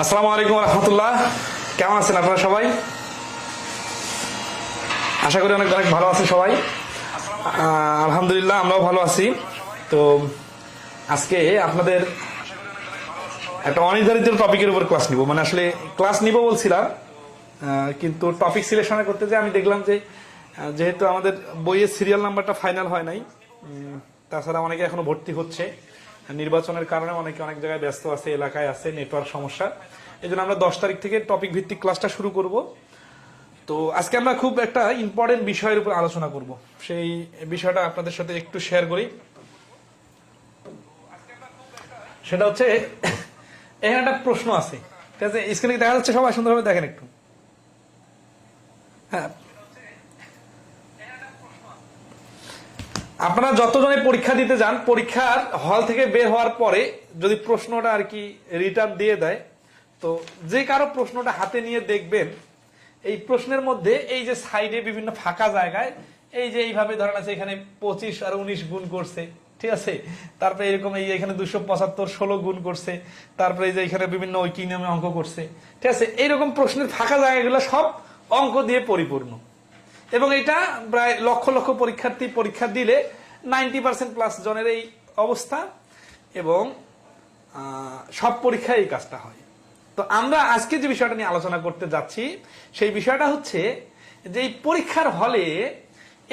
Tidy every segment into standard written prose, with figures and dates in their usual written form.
আসসালামু আলাইকুম রহমতুল্লাহ। কেমন আছেন আপনারা সবাই? আশা করি অনেক অনেক ভালো আছেন সবাই। আলহামদুলিল্লাহ আমরাও ভালো আছি। তো আজকে আপনাদের একটা অনির্ধারিত টপিকের উপর ক্লাস নিব, মানে আসলে ক্লাস নিব বলছিলাম, কিন্তু টপিক সিলেকশন করতে যে আমি দেখলাম যে যেহেতু আমাদের বইয়ের সিরিয়াল নাম্বারটা ফাইনাল হয় নাই, তাছাড়া অনেকে এখনো ভর্তি হচ্ছে, নির্বাচনের কারণে অনেকে অনেক জায়গায় ব্যস্ত আছে, এলাকায় আছে, নেটওয়ার্ক সমস্যা, এই জন্য আমরা 10 তারিখ থেকে টপিক ভিত্তিক ক্লাসটা শুরু করব। তো আজকে আমরা খুব একটা ইম্পর্টেন্ট বিষয়ের উপর আলোচনা করব, সেই বিষয়টা আপনাদের সাথে একটু শেয়ার করি। সেটা হচ্ছে এখানে একটা প্রশ্ন আছে, ঠিক আছে? স্ক্রিনে দেখা যাচ্ছে? সবাই সুন্দরভাবে দেখেন একটু। হ্যাঁ, আপনারা যতজনে পরীক্ষা দিতে যান, পরীক্ষার হল থেকে বের হওয়ার পরে যদি প্রশ্নটা আর কি রিটার্ন দিয়ে দেয়, তো যে কারো প্রশ্নটা হাতে নিয়ে দেখবেন, এই প্রশ্নের মধ্যে এই যে সাইডে বিভিন্ন ফাঁকা জায়গায় এই যে এইভাবে ধরেন আছে, এখানে 25 আর 19 গুণ করছে, ঠিক আছে? তারপরে এরকম এই এখানে 275 16 গুণ করছে, তারপরে এই যে এখানে বিভিন্ন ঐকিক নিয়মে অঙ্ক করছে, ঠিক আছে? এইরকম প্রশ্নের ফাঁকা জায়গাগুলো সব অঙ্ক দিয়ে পরিপূর্ণ, এবং এটা প্রায় লক্ষ লক্ষ পরীক্ষার্থী পরীক্ষা দিলে 90% প্লাস জনের এই অবস্থা, এবং সব পরীক্ষায় এই কাজটা হয়। তো আমরা আজকে যে বিষয়টা নিয়ে আলোচনা করতে যাচ্ছি, সেই বিষয়টা হচ্ছে যে এই পরীক্ষার হলে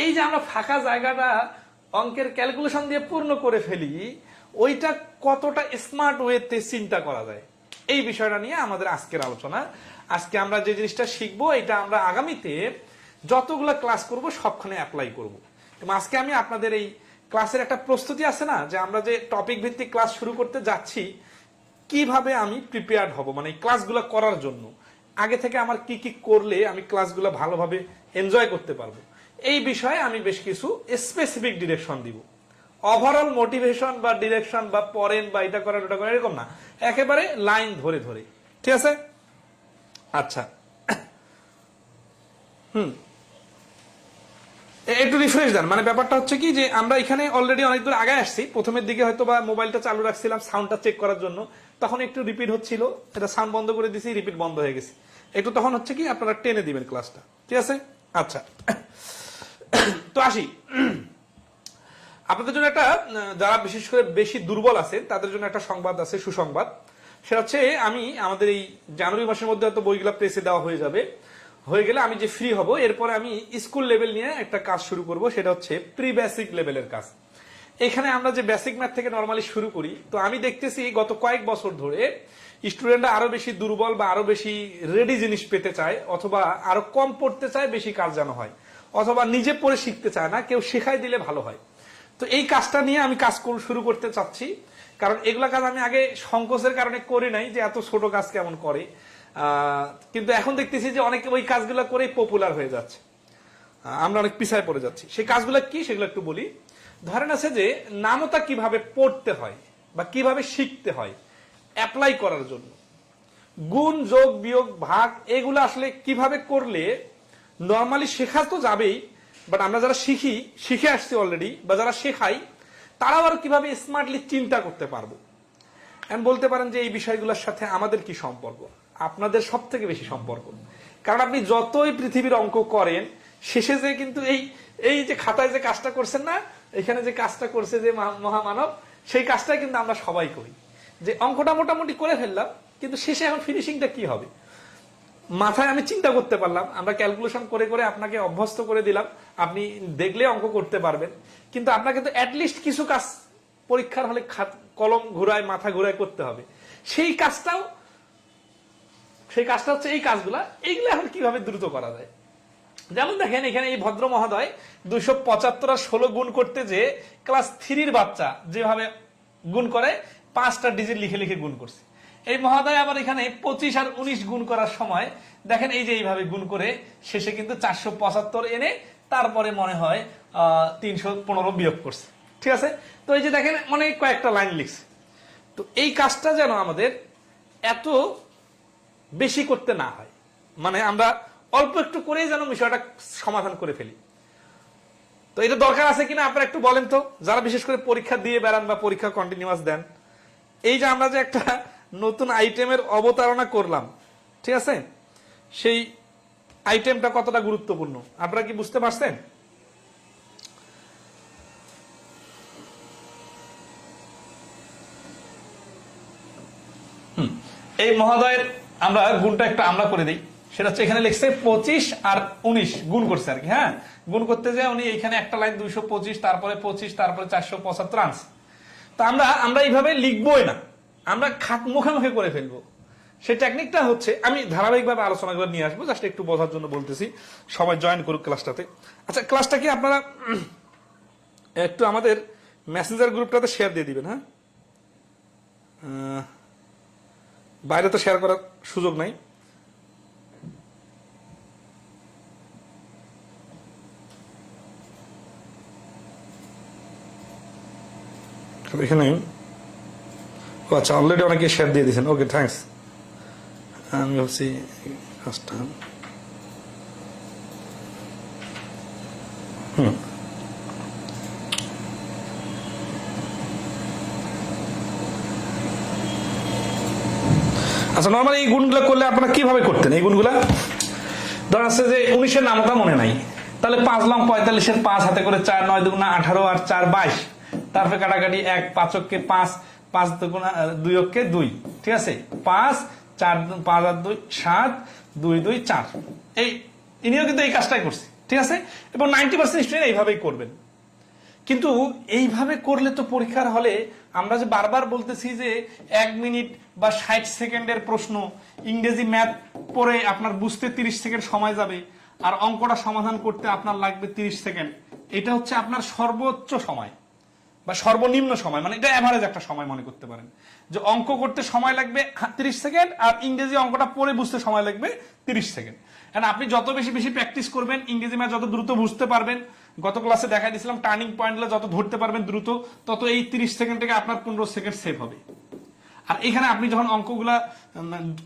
এই যে আমরা ফাঁকা জায়গাটা অঙ্কের ক্যালকুলেশন দিয়ে পূর্ণ করে ফেলি, ওইটা কতটা স্মার্ট ওয়েতে চিন্তা করা যায়, এই বিষয়টা নিয়ে আমাদের আজকের আলোচনা। আজকে আমরা যে জিনিসটা শিখবো, এটা আমরা আগামীতে যতগুলো ক্লাস করব সবখানে অ্যাপ্লাই করব। এবং আজকে আমি আপনাদের এই ক্লাসের একটা প্রস্তুতি আছে না, যে আমরা যে টপিক ভিত্তিক ক্লাস শুরু করতে যাচ্ছি, কিভাবে আমি প্রিপেয়ার্ড হব, মানে এই ক্লাসগুলো করার জন্য আগে থেকে আমার কি কি করলে আমি ক্লাসগুলো ভালোভাবে এনজয় করতে পারবো, এই বিষয়ে আমি বেশ কিছু স্পেসিফিক ডিরেকশন দিব। ওভারঅল মোটিভেশন বা ডিরেকশন বা পড়েন বা এটা করেন ওটা করেন এরকম না, একেবারে লাইন ধরে ধরে, ঠিক আছে? আচ্ছা, একটু রিফ্রেশ দেন। মানে ব্যাপারটা হচ্ছে কি, যে আমরা এখানে অলরেডি অনেক দূর আগে আসছি। প্রথমের দিকে হয়তো বা মোবাইলটা চালু রাখছিলাম সাউন্ডটা চেক করার জন্য, তখন একটু রিপিট হচ্ছিল, এটা সাউন্ড বন্ধ করে দিছি, রিপিট বন্ধ হয়ে গেছে একটু। তখন হচ্ছে কি আপনারা টেনে দিবেন ক্লাসটা, ঠিক আছে? আচ্ছা, তো আসি আপনাদের জন্য একটা, যারা বিশেষ করে বেশি দুর্বল আছেন তাদের জন্য একটা সংবাদ আছে, সুসংবাদ। সেটা হচ্ছে আমি আমাদের এই জানুয়ারি মাসের মধ্যে হয়তো বইগুলা প্রেসে দেওয়া হয়ে যাবে, হয়ে গেলে আমি যে ফ্রি হব, এরপরে আমি স্কুল লেভেল নিয়ে একটা কাজ শুরু করব। সেটা হচ্ছে প্রি বেসিক লেভেলের কাজ। এখানে আমরা যে বেসিক ম্যাথ থেকে নর্মালি শুরু করি, তো আমি দেখতেছি গত কয়েক বছর ধরে স্টুডেন্টরা আরো বেশি দুর্বল বা আরো বেশি রেডি জিনিস পেতে চায়, অথবা আরো কম পড়তে চায়, বেশি কাজ জানা হয়, অথবা নিজে পড়ে শিখতে চায় না, কেউ শেখাই দিলে ভালো হয়। তো এই কাজটা নিয়ে আমি কাজ শুরু করতে চাচ্ছি, কারণ এগুলা কাজ আমি আগে সংকোচের কারণে করি নাই, যে এত ছোট কাজ কেমন করে, কিন্তু এখন দেখতেছি যে অনেকে ওই কাজগুলো করে পপুলার হয়ে যাচ্ছে, আমরা অনেক পিছায় পড়ে যাচ্ছি। সেই কাজগুলো কি সেগুলো একটু বলি। ধরেন আছে যে নামতা কিভাবে পড়তে হয় বা কিভাবে শিখতে হয় অ্যাপ্লাই করার জন্য, গুণ যোগ বিয়োগ ভাগ এগুলো আসলে কিভাবে করলে নর্মালি শেখা তো যাবেই, বাট আমরা যারা শিখে আসছি অলরেডি, বা যারা শেখাই, তারাও আর কিভাবে স্মার্টলি চিন্তা করতে পারবো। আমি বলতে পারেন যে এই বিষয়গুলোর সাথে আমাদের কি সম্পর্ক? আপনাদের সব থেকে বেশি সম্পর্ক। কারণ আপনি যতই পৃথিবীর অঙ্ক করেন, শেষে যে কিন্তু এই এই যে খাতায় যে কাজটা করছেন না, এখানে যে কাজটা করছে যে মহামানব, সেই কাজটাই কিন্তু আমরা সবাই করি। যে অঙ্কটা মোটামুটি করে ফেললাম, কিন্তু শেষে এখন ফিনিশিংটা কি হবে মাথায় আমি চিন্তা করতে পারলাম, আমরা ক্যালকুলেশন করে করে আপনাকে অভ্যস্ত করে দিলাম, আপনি দেখলে অঙ্ক করতে পারবেন। কিন্তু আপনাকে তো অ্যাটলিস্ট কিছু কাজ পরীক্ষার হলে কলম ঘুরায় মাথা ঘুরায় করতে হবে। সেই কাজটা হচ্ছে এই কাজগুলা, এইগুলো এখন কিভাবে দ্রুত করা যায়। যেমন দেখেন এখানে এই ভদ্র মহোদয় 275 আর 16 গুণ করতে যে ক্লাস 3-র বাচ্চা যেভাবে গুণ করে 5টা ডিজিট লিখে লিখে গুণ করছে, এই মহোদয় আবার এখানে 25 আর 19 গুণ করার সময় দেখেন এই যে এইভাবে গুণ করে শেষে কিন্তু 475 এনে তারপরে মনে হয় 315 বিয়োগ করছে, ঠিক আছে? তো এই যে দেখেন মানে কয়েকটা লাইন লিখছে। তো এই কাজটা যেন আমাদের এত বেশি করতে না হয়, মানে আমরা অল্প একটু করেই যেন বিষয়টা সমাধান করে ফেলি। তো এটা দরকার আছে কিনা আপনারা একটু বলেন তো, যারা বিশেষ করে পরীক্ষা দিয়ে বেড়ান বা পরীক্ষা কন্টিনিউয়াস দেন। এই যে আমরা যে একটা নতুন আইটেমের অবতারণা করলাম, ঠিক আছে? সেই আইটেমটা কতটা গুরুত্বপূর্ণ আপনারা কি বুঝতে পারছেন? এই মহোদয়ের আমরা গুণটা একটা আমরা করে দিই। সেটা হচ্ছে এখানে লিখছে 25 আর 19 গুণ করছে আর কি। হ্যাঁ, গুণ করতে যায় উনি এখানে একটা লাইন 225, তারপরে 25, তারপরে 475 আনছে। তা আমরা এইভাবে লিখবোই না, আমরা মুখে মুখে করে ফেলবো। সেই টেকনিকটা হচ্ছে, আমি ধারাবাহিকভাবে আলোচনা করে নিয়ে আসবো, জাস্ট একটু বোঝার জন্য বলতেছি, সবাই জয়েন করুক ক্লাসটাতে। আচ্ছা, ক্লাসটা কি আপনারা একটু আমাদের মেসেঞ্জার গ্রুপটাতে শেয়ার দিয়ে দিবেন? হ্যাঁ, বাইরে তো শেয়ার করার সুযোগ নাই। এখানে আচ্ছা, অলরেডি অনেকে শেয়ার দিয়ে দিয়েছেন, ওকে থ্যাংকস। আমি ভাবছি কাজটা আচ্ছা, নর্মালি এই গুণগুলো করলে আপনারা কিভাবে করতেন? এই গুণগুলা ধর আছে যে 19-এর নামটা মনে নাই, তাহলে 5 লং 45-এর 5 হাতে করে 4, 9 দুগুণা 18 আর 4 22, তারপরে কাটাকাটি 1, 5 অক্ষে 5, 5 দুগুণা 2 অক্ষে 2, ঠিক আছে? 5, 4, 5 আর 2 7, 2, 2, 4। এই ইনিও কিন্তু এই কাজটাই করছে, ঠিক আছে? এবং 90% স্টুডেন্ট এইভাবেই করবেন। কিন্তু এইভাবে করলে তো পরীক্ষার হলে আমরা যে বারবার বলতেছি যে 1 মিনিট বা 60 সেকেন্ডের প্রশ্ন, ইংরেজি ম্যাথ পড়ে আপনার বুঝতে 30 সেকেন্ড সময় যাবে, আর অঙ্কটা সমাধান করতে আপনার লাগবে 30 সেকেন্ড। এটা হচ্ছে আপনার সর্বোচ্চ সময় বা সর্বনিম্ন সময়, মানে এটা এভারেজ একটা সময় মনে করতে পারেন, যে অঙ্ক করতে সময় লাগবে 30 সেকেন্ড আর ইংরেজি অঙ্কটা পড়ে বুঝতে সময় লাগবে 30 সেকেন্ড। আপনি যত বেশি বেশি প্র্যাকটিস করবেন, ইংরেজি ম্যাথ যত দ্রুত বুঝতে পারবেন, গত ক্লাসে দেখা দিয়েছিলাম টার্নিং পয়েন্টগুলো যত ধরতে পারবেন দ্রুত, তত এই 30 সেকেন্ড থেকে আপনার 15 সেকেন্ড সেভ হবে। আর এখানে আপনি যখন অঙ্কগুলা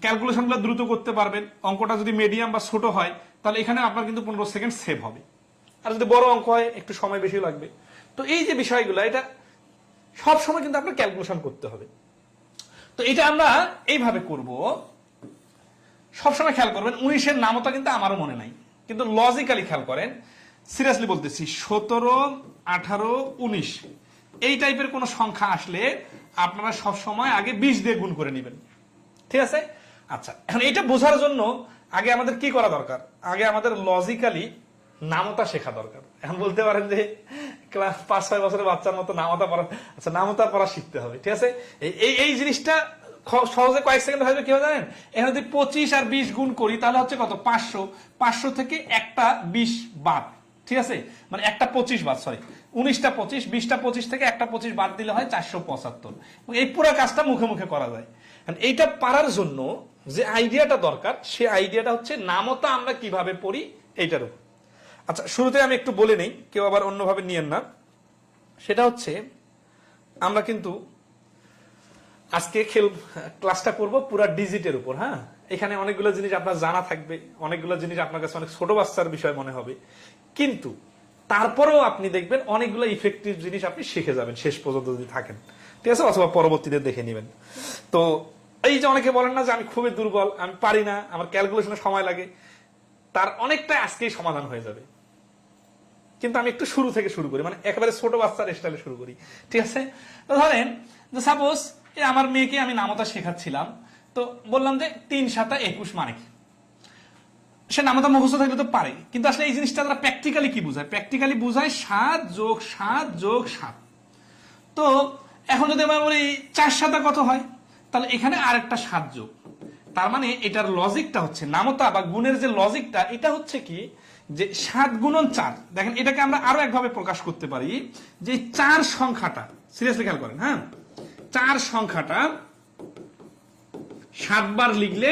ক্যালকুলেশনগুলো দ্রুত করতে পারবেন, অঙ্কটা যদি মিডিয়াম বা ছোট হয়, তাহলে এখানে আপনার কিন্তু 15 সেকেন্ড সেভ হবে। আর যদি বড় অঙ্ক হয় একটু সময় বেশি লাগবে। তো এই যে বিষয়গুলো, এটা সব সময় কিন্তু আপনার ক্যালকুলেশন করতে হবে। তো এটা আমরা এইভাবে করব। সবসময় খেয়াল করবেন, 19-এর নামটা কিন্তু আমারও মনে নাই, কিন্তু লজিক্যালি খেয়াল করেন, সিরিয়াসলি বলতেছি, 17, 18, 19 এই টাইপের কোন সংখ্যা আসলে আপনারা সব সময় আগে 20 দিয়ে গুণ করে নেবেন, ঠিক আছে? আচ্ছা, এখন এটা বোঝার জন্য আগে আমাদের কি করা দরকার? আগে আমাদের লজিক্যালি নামতা শেখা দরকার। এখন বলতে পারেন যে ক্লাস 5-6 বছরের বাচ্চার মতো নামতা পড়া, আচ্ছা নামতা পড়া শিখতে হবে, ঠিক আছে? এই জিনিসটা সহজে কয়েক সেকেন্ড হয়তো কেউ জানেন। এখানে যদি 25 আর 20 গুণ করি তাহলে হচ্ছে কত? 500। 500 থেকে একটা 20 বাদ, ঠিক আছে? মানে একটা 25 বাদ, সরি 19টা 25, 20টা 25 থেকে একটা 25 বাদ দিলে হয় 475। এই পুরো কাজটা মুখে মুখে করা যায়। এইটা পারার জন্য যে আইডিয়াটা দরকার, সে আইডিয়াটা হচ্ছে নামতা আমরা কিভাবে পড়ি এইটার উপর। আচ্ছা, শুরুতে আমি একটু বলে নেই, কেউ আবার অন্যভাবে নিয়েন না। সেটা হচ্ছে আমরা কিন্তু আজকে ক্লাসটা করব পুরো ডিজিটের উপর। হ্যাঁ, এখানে অনেকগুলো জিনিস আপনার জানা থাকবে, অনেকগুলো জিনিস আপনার কাছে অনেক ছোট বাচ্চার বিষয় মনে হবে, কিন্তু তারপরেও আপনি দেখবেন অনেকগুলো ইফেক্টিভ জিনিস আপনি শিখে যাবেন শেষ পর্যন্ত যদি থাকেন, ঠিক আছে? অথবা পরবর্তীতে দেখে নেবেন। তো এই যে অনেকে বলেন না যে আমি খুবই দুর্বল, আমি পারি না, আমার ক্যালকুলেশনে সময় লাগে, তার অনেকটা আজকেই সমাধান হয়ে যাবে। কিন্তু আমি একটু শুরু থেকে শুরু করি, মানে একেবারে ছোট বাচ্চার স্টাইলে শুরু করি, ঠিক আছে? তো ধরেন যে সাপোজ আমার মেয়েকে আমি নামতা শেখাচ্ছিলাম, তো বললাম যে 3 × 7 = 21 মানে কি? সে নামতা মুখস্থ থাকলে তো পারে, কিন্তু আসলে এই জিনিসটা তারা প্র্যাকটিক্যালি কি বোঝায়? প্র্যাকটিক্যালি বোঝায় 7 + 7 + 7। তো এখন যদি আমরা বলি 4 × 7 কত হয়, তাহলে এখানে আরেকটা 7 যোগ। তার মানে এটার লজিকটা হচ্ছে, নামতা বা গুণের যে লজিকটা, এটা হচ্ছে কি যে 7 × 4। দেখেন, এটাকে আমরা আরো একভাবে প্রকাশ করতে পারি, যে 4 সংখ্যাটা, সিরিয়াসলি খেয়াল করেন, হ্যাঁ, 4 সংখ্যাটা 7 বার লিখলে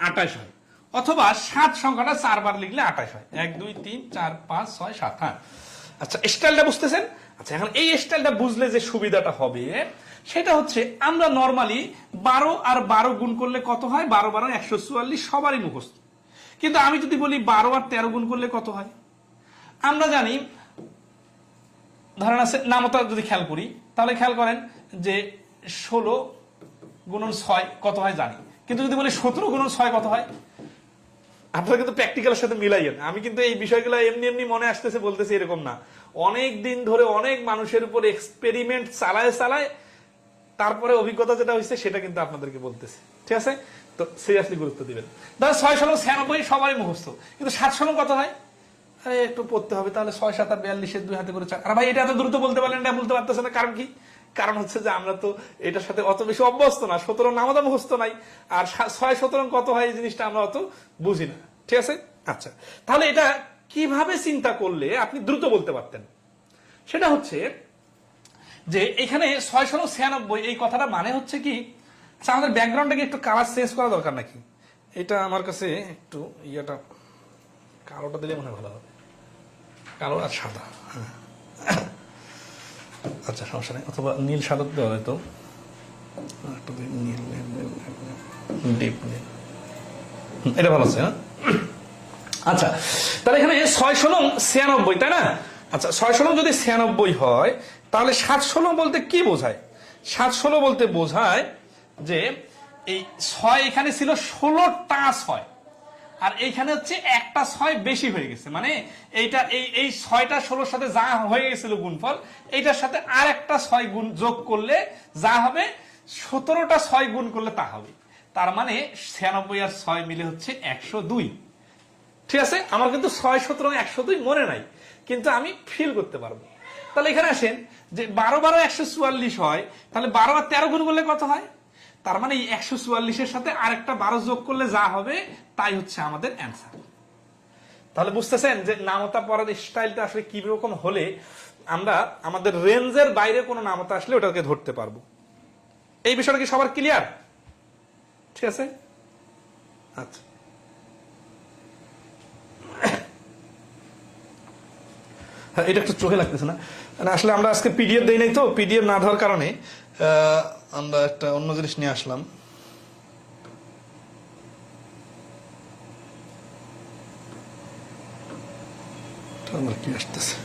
28 হয়, অথবা 7 সংখ্যাটা 4 বার লিখলে 28 হয়। 1, 2, 3, 4, 5, 6, 7। হ্যাঁ, আচ্ছা, স্টাইলটা বুঝতেছেন? আচ্ছা, এখন এই স্টাইলটা বুঝলে যে সুবিধাটা হবে সেটা হচ্ছে, আমরা নরমালি 12 আর 12 গুণ করলে কত হয়? 12 12 144, সবারই মুখস্থ। কিন্তু আমি যদি বলি 12 আর 13 গুণ করলে কত হয়, আমরা জানি, ধরেন আছে নামতা যদি খেয়াল করি, তাহলে খেয়াল করেন যে 16 গুণন 6 কত হয় জানি, কিন্তু যদি বলি 17 গুণন 6 কত হয়, আপনারা কিন্তু প্র্যাকটিক্যালের সাথে মিলাইয়েন। আমি কিন্তু এই বিষয়গুলো এমনি এমনি মনে আসতেছে বলতেছি এরকম না, অনেক দিন ধরে অনেক মানুষের উপর এক্সপেরিমেন্ট চালায় তারপরে অভিজ্ঞতা যেটা হয়েছে সেটা কিন্তু আপনাদেরকে বলতেছি, ঠিক আছে? তো সিরিয়াসলি গুরুত্ব দিবেন। তাহলে 6 × 96 সবারই মুখস্থ, কিন্তু 7 × কত হয়? আরে একটু পড়তে হবে। তাহলে 6 7 42 2 হাতে করে 4। আর ভাই এটা এত দ্রুত বলতে পারলেন না, বলতে পারতেছে না, কারণ কি? কারণ হচ্ছে যে আমরা তো এটার সাথে অত বেশি অভ্যস্ত না, 17 নামাতা মুখস্থ নাই, আর 6 17 কত হয় এই জিনিসটা আমরা অত বুঝি না, ঠিক আছে? আচ্ছা, তাহলে এটা কিভাবে চিন্তা করলে আপনি দ্রুত বলতে পারতেন? সেটা হচ্ছে যে এখানে 6 × 96 এই কথাটা মানে হচ্ছে কি, আচ্ছা আমাদের ব্যাকগ্রাউন্ডটাকে একটু কালার চেঞ্জ করা দরকার নাকি? এটা আমার কাছে একটু ইয়েটা কালোটা দিলে মনে হয় ভালো হবে, কালো আর সাদা। হ্যাঁ আচ্ছা সমস্যা নেই, অথবা নীল সাদা দেওয়া হয়তো নীল ডিপ নীল, এটা ভালো আছে। হ্যাঁ আচ্ছা, তাহলে এখানে 6 × 96 তাই না? আচ্ছা 6 × যদি 96 হয় তাহলে 7 ষোলো বলতে কি বোঝায়? 7 ষোলো বলতে বোঝায় যে এই 6 এখানে ছিল 16টা 6, আর এইখানে হচ্ছে একটা 6 বেশি হয়ে গেছে, মানে এইটা এই 6টা 16-র সাথে যা হয়ে গেছিল গুণফল, এইটার সাথে আর একটা 6 গুণ যোগ করলে যা হবে 17টা 6 গুণ করলে তা হবে। তার মানে 96 আর 6 মিলে হচ্ছে 102। ঠিক আছে, আমার কিন্তু 6 17 102 মনে নাই, কিন্তু আমি ফিল করতে পারবো। তাহলে এখানে আসেন যে 12 12 144 হয়, তাহলে 12 আর 13 গুণ করলে কত হয়? তার মানে এই 144-এর সাথে আরেকটা 12 যোগ করলে যা হবে তাই হচ্ছে আমাদের অ্যান্সার। তাহলে বুঝতেছেন যে নামতা পড়ার স্টাইলটা আসলে কি রকম হলে আমরা আমাদের রেঞ্জের বাইরে কোনো নামতা আসলে ওটাকে ধরতে পারবো। এই বিষয়টা কি সবার ক্লিয়ার? ঠিক আছে, আচ্ছা হ্যাঁ এটা একটু চোখে লাগতেছে না, আসলে আমরা আজকে পিডিএফ দেই নাই, তো পিডিএফ না দেওয়ার কারণে আমরা একটা অন্য জিনিস নিয়ে আসলাম। আমার কি আসতেছে,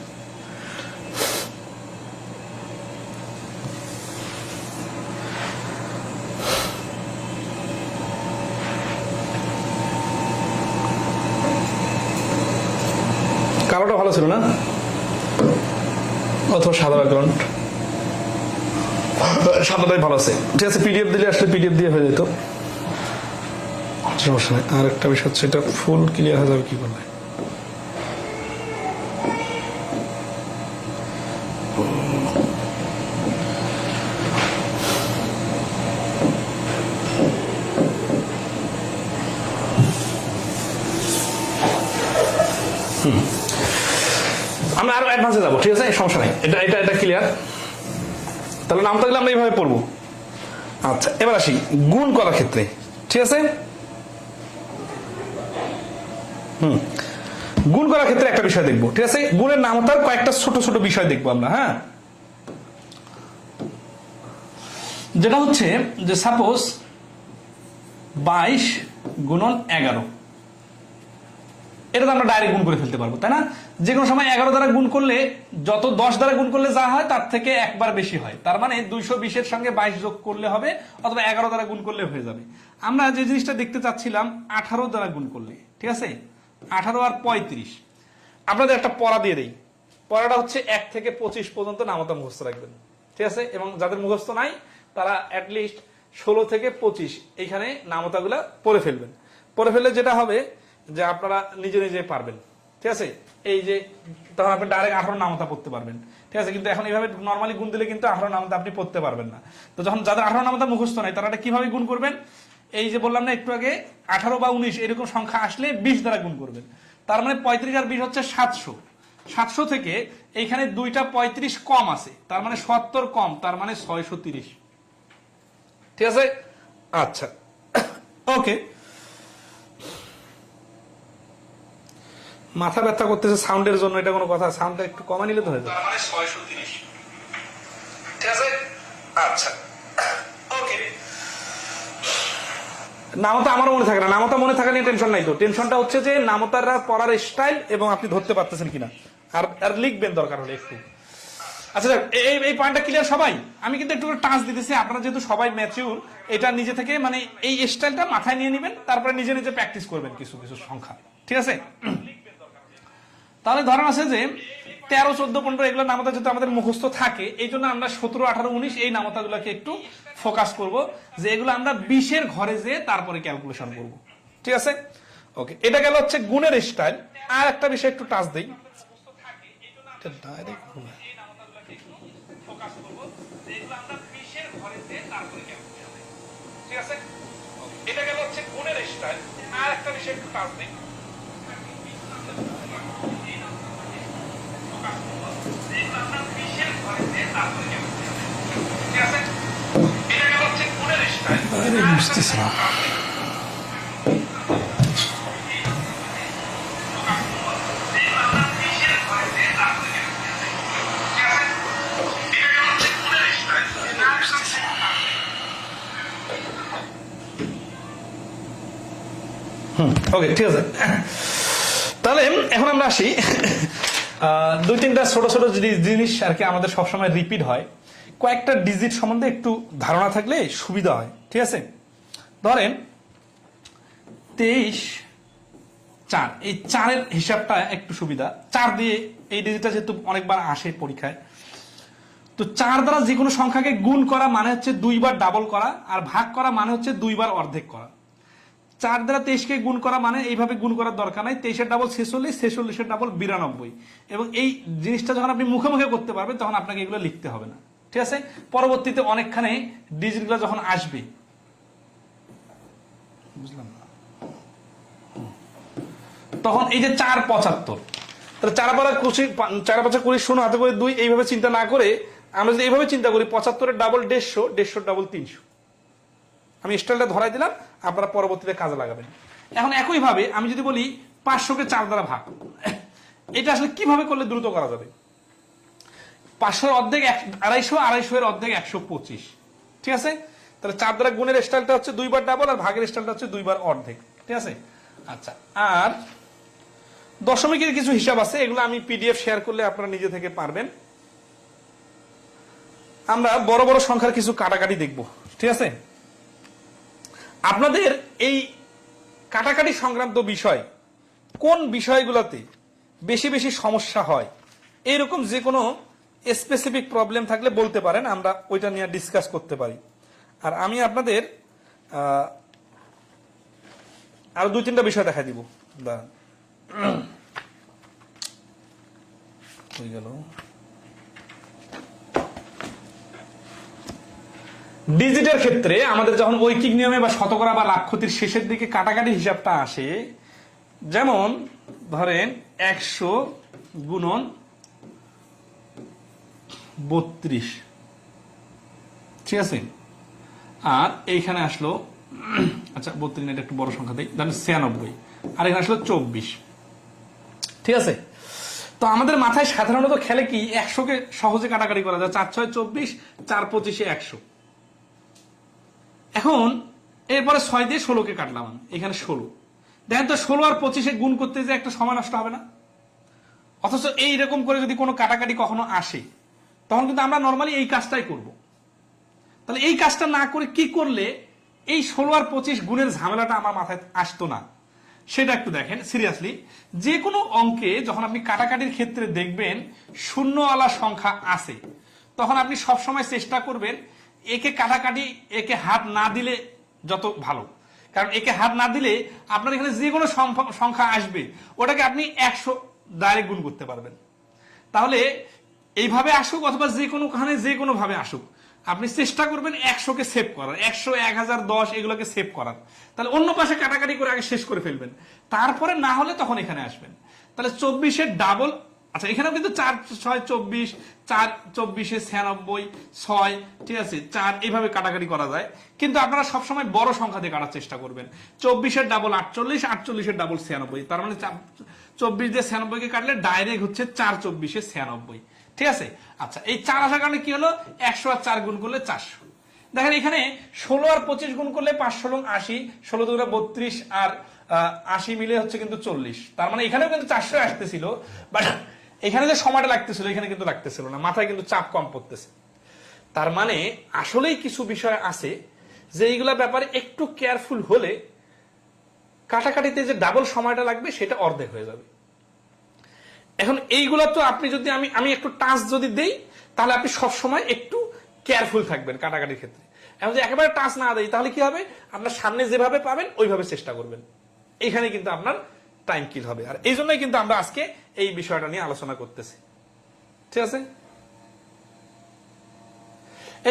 কালোটা ভালো ছিল না, অথবা সাদা ব্যাকগ্রাউন্ড, সাদাটাই ভালো আছে। ঠিক আছে, পিডিএফ দিলে আসলে পিডিএফ দিয়ে হয়ে যেত, সমস্যা নেই। আর একটা বিষয় হচ্ছে এটা ফুল ক্লিয়ার হয়ে যাবে কি করলে। আমরা আরো অ্যাডভান্সে যাবো, ঠিক আছে, সমস্যা নাই, এটা এটা এটা ক্লিয়ার। তাহলে নামটা গেলে আমরা এইভাবে পড়বো। আচ্ছা এবার আসি গুণ করার ক্ষেত্রে, ঠিক আছে। গুণ করার ক্ষেত্রে একটা বিষয় দেখবো, ঠিক আছে। গুণের নামতার কয়েকটা ছোট ছোট বিষয় দেখবো আমরা। হ্যাঁ, যেটা হচ্ছে যে সাপোজ 22 গুণন 11, এটা তো আমরা ডাইরেক্ট গুণ করে ফেলতে পারবো, তাই না? যে কোনো সময় 11 দ্বারা গুণ করলে যত 10 দ্বারা গুণ করলে যা হয় তার থেকে একবার বেশি হয়। তার মানে 220-এর সঙ্গে 22 যোগ করলে হবে, অথবা 11 দ্বারা গুণ করলে হয়ে যাবে। আমরা যে জিনিসটা দেখতে চাচ্ছিলাম 18 দ্বারা গুণ করলে, ঠিক আছে, 18 আর 35। আপনাদের একটা পড়া দিয়ে দেই, পড়াটা হচ্ছে 1 থেকে 25 পর্যন্ত নামতা মুখস্থ রাখবেন, ঠিক আছে। এবং যাদের মুখস্থ নাই তারা অ্যাটলিস্ট 16 থেকে 25 এইখানে নামতাগুলা পড়ে ফেলবেন। পড়ে ফেললে যেটা হবে যে আপনারা নিজে নিজে পারবেন, ঠিক আছে। এই যে তখন আপনি ডাইরেক্ট 18 নামতা পড়তে পারবেন, ঠিক আছে। কিন্তু এখন এইভাবে নর্মালি গুণ দিলে কিন্তু 18 নামতা আপনি পড়তে পারবেন না। তো যখন যাদের 18 নামতা মুখস্থ নাই তারা কিভাবে গুণ করবেন? এই যে বললাম না একটু আগে, 18 বা 19 এরকম সংখ্যা আসলে 20 দ্বারা গুণ করবেন। তার মানে 35 আর 20 হচ্ছে 700। 700 থেকে এইখানে দুইটা 35 কম আছে, তার মানে 70 কম, তার মানে 630, ঠিক আছে। আচ্ছা ওকে, মাথা ব্যথা করতেছে সাউন্ডের জন্য, এটা কোনো কথা? সাউন্ডটা একটু কমা নিলে তো হয়ে যাবে। তার মানে 630, ঠিক আছে। আচ্ছা ওকে, নামতা আমারও মনে থাকে না, নামতা মনে থাকা নিয়ে টেনশন নাই। তো টেনশনটা হচ্ছে যে নামতারা পড়ার স্টাইল এবং আপনি ধরতে পারতেছেন কিনা, আর লিখবেন দরকার হলে একটু। আচ্ছা এই পয়েন্টটা ক্লিয়ার সবাই? আমি কিন্তু একটু টাচ দিতেছি, আপনারা যেহেতু সবাই ম্যাচিউর, এটা নিজে থেকে মানে এই স্টাইলটা মাথায় নিয়ে নেবেন, তারপরে নিজে নিজে প্র্যাকটিস করবেন কিছু কিছু সংখ্যা, ঠিক আছে? তাহলে ধরেন আছে যে 13, 14, 15 এগুলো নামতা যেহেতু আমাদের মুখস্থ থাকে, এই জন্য আমরা 17, 18, 19 এই নামতাগুলোকে একটু ফোকাস করব, যে এগুলো আমরা 20-এর ঘরে যেয়ে তারপরে ক্যালকুলেশন করব, ঠিক আছে? ওকে, এটা গেল হচ্ছে গুণের স্টাইল। আর একটা বিষয় একটু টাচ দেই, এটা গেল হচ্ছে গুণের স্টাইল। আর একটা বিষয় একটু টাচ দেই, বুঝতেছি না। ওকে, ঠিক আছে। তাহলে এখন আমরা আসি, 2-3টা ছোট ছোট জিনিস আর কি আমাদের সবসময় রিপিট হয়, কয়েকটা ডিজিট সম্বন্ধে একটু ধারণা থাকলে সুবিধা হয়, ঠিক আছে? ধরেন 23-4, এই 4-এর হিসাবটা একটু সুবিধা। 4 দিয়ে এই ডিজিটটা যেহেতু অনেকবার আসে পরীক্ষায়, তো 4 দ্বারা যে কোনো সংখ্যাকে গুণ করা মানে হচ্ছে 2 বার ডাবল করা, আর ভাগ করা মানে হচ্ছে 2 বার অর্ধেক করা। 4 দ্বারা 23-কে গুণ করা মানে এইভাবে গুণ করার দরকার নাই, 23-এর ডাবল 46, 46-এর ডাবল 92। এবং এই জিনিসটা যখন আপনি মুখে মুখে করতে পারবেন তখন আপনাকে এগুলো লিখতে হবে না, ঠিক আছে? পরবর্তীতে অনেকখানে ডিজিটগুলো যখন আসবে, বুঝলাম না, তখন এই যে 4-75, তাহলে 4-5-20, 16 হাতে করে 2, এইভাবে চিন্তা না করে আমরা যদি এইভাবে চিন্তা করি, 75-এর ডাবল 150, 150-এর ডাবল 300। আমি স্টাইলটা ধরাই দিলাম, আপনারা পরবর্তীতে কাজে লাগাবেন। এখন একইভাবে আমি যদি বলি 500-কে 4 দ্বারা ভাগ, এটা আসলে কিভাবে করলে দ্রুত করা যাবে? 500-এর অর্ধেক 250, 250-এর অর্ধেক 125, ঠিক আছে? তাহলে 4 দ্বারা গুণের স্টাইলটা হচ্ছে 2 বার ডাবল, আর ভাগের স্টাইলটা হচ্ছে 2 বার অর্ধেক, ঠিক আছে? আচ্ছা, আর দশমিকের কিছু হিসাব আছে, এগুলো আমি পিডিএফ শেয়ার করলে আপনারা নিজে থেকে পারবেন। আমরা বড় বড় সংখ্যার কিছু কাটাকাটি দেখব, ঠিক আছে? আপনাদের এই কাটাকাটি সংক্রান্ত বিষয় কোন বিষয়গুলোতে বেশি বেশি সমস্যা হয়, এইরকম যে কোনো স্পেসিফিক প্রবলেম থাকলে বলতে পারেন, আমরা ওইটা নিয়ে ডিসকাস করতে পারি। আর আমি আপনাদের আরো 2-3টা বিষয় দেখা দিব। হয়ে গেল ডিজিটের ক্ষেত্রে আমাদের যখন ঐকিক নিয়মে বা শতকরা বা লাখ ক্ষতির শেষের দিকে কাটাকাটি হিসাবটা আসে, যেমন ধরেন 100 গুণন 32, ঠিক আছে? আর এইখানে আসলো, আচ্ছা 32 না, এটা একটু বড় সংখ্যা দেই, ধরেন 96, আর এখানে আসলো 24, ঠিক আছে? তো আমাদের মাথায় সাধারণত খেলে কি 100-কে সহজে কাটাকাটি করা যায়, 4-6 24, 4-25 100। এখন এরপরে 6 দিয়ে 16-কে কাটলাম, এখানে 16। দেখেন তো 16 আর 25-এ গুণ করতে যে একটা সময় নষ্ট হবে না? অথচ এইরকম করে যদি কোনো কাটাকাটি কখনো আসে, তখন কিন্তু আমরা নর্মালি এই কাজটাই করব। তাহলে এই কাজটা না করে কি করলে এই 16 আর 25 গুণের ঝামেলাটা আমার মাথায় আসতো না, সেটা একটু দেখেন সিরিয়াসলি। যে কোনো অঙ্কে যখন আপনি কাটাকাটির ক্ষেত্রে দেখবেন শূন্যওয়ালা সংখ্যা আছে, তখন আপনি সবসময় চেষ্টা করবেন একে কাটাকাটি, একে হাত না দিলে যত ভালো। কারণ একে হাত না দিলে আপনার এখানে যে কোনো সংখ্যা আসবে, ওটাকে আপনি 100 ডাইরেক্ট গুণ করতে পারবেন। তাহলে এইভাবে আসুক অথবা যে কোনোখানে যে কোনো ভাবে আসুক, আপনি চেষ্টা করবেন 100-কে সেভ করার, 100, 1000, 10 এগুলোকে সেভ করার। তাহলে অন্য পাশে কাটাকাটি করে আগে শেষ করে ফেলবেন, তারপরে না হলে তখন এখানে আসবেন। তাহলে 24-এর ডাবল, আচ্ছা এখানেও কিন্তু 4-6 24, 4-24-এ 96, 6, ঠিক আছে? 4 এইভাবে কাটাকাটি করা যায়, কিন্তু আপনারা সবসময় বড় সংখ্যা দিয়ে কাটার চেষ্টা করবেন। 24-এর ডাবল 48, 48-এর ডাবল 96, তার মানে 24 দিয়ে 96-কে কাটলে ডাইরেক্ট হচ্ছে 4-24-এ 96, ঠিক আছে? আচ্ছা, এই 4 আসার কারণে কি হলো, 100 আর 4 গুণ করলে 400। দেখেন এখানে 16 আর 25 গুণ করলে 5 80, 16 দুগুণে 32, আর 80 মিলে হচ্ছে কিন্তু 40। তার মানে এখানেও কিন্তু 400 আসতেছিল, বাট এখানে যে সময়টা লাগতেছিল এখানে কিন্তু লাগতেছিল না, মাথায় কিন্তু চাপ কম পড়তেছে। তার মানে আসলেই কিছু বিষয় আছে যে এইগুলা ব্যাপারে একটু কেয়ারফুল হলে কাটাকাটিতে যে ডাবল সময়টা লাগবে সেটা অর্ধেক হয়ে যাবে। এখন এইগুলা তো আপনি যদি আমি একটু টাচ যদি দেই তাহলে আপনি সবসময় একটু কেয়ারফুল থাকবেন কাটাকাটির ক্ষেত্রে। এখন যদি একেবারে টাচ না দেই তাহলে কি হবে, আপনার সামনে যেভাবে পাবেন ওইভাবে চেষ্টা করবেন, এইখানে কিন্তু আপনার টাইম কিল হবে। আর এই জন্যই কিন্তু আমরা আজকে এই বিষয়টা নিয়ে আলোচনা করতেছি, ঠিক আছে?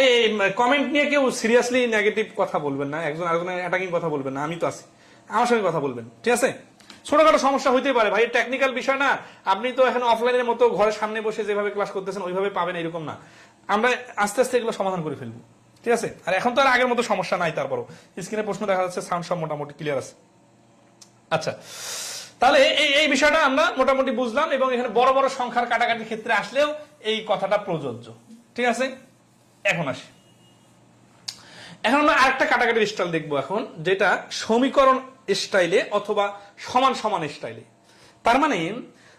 এই কমেন্ট নিয়ে কেউ সিরিয়াসলি নেগেটিভ কথা বলবেন না, একজন আরেকজনের অ্যাটাকিং কথা বলবেন না, আমি তো আছি, আমার সঙ্গে কথা বলবেন, ঠিক আছে? ছোটখাটো সমস্যা হইতে পারে ভাই, টেকনিক্যাল বিষয় না। আপনি তো এখন অফলাইনের মতো ঘরের সামনে বসে যেভাবে ক্লাস করতেছেন ওইভাবে পাবেন এরকম না, আমরা আস্তে আস্তে এগুলো সমাধান করে ফেলবো, ঠিক আছে? আর এখন তো আর আগের মতো সমস্যা নাই, তারপরও স্ক্রিনে প্রশ্ন দেখা যাচ্ছে, সাউন্ড সব মোটামুটি ক্লিয়ার আছে। আচ্ছা, তাহলে এই বিষয়টা আমরা মোটামুটি বুঝলাম, এবং এখানে বড় বড় সংখ্যার কাটাকাটির ক্ষেত্রে আসলেও এই কথাটা প্রযোজ্য, ঠিক আছে? এখন আসি, এখন আমরা আরেকটা কাটাকাটির স্টাইল দেখবো এখন, যেটা সমীকরণ স্টাইলে অথবা সমান সমান স্টাইলে। তার মানে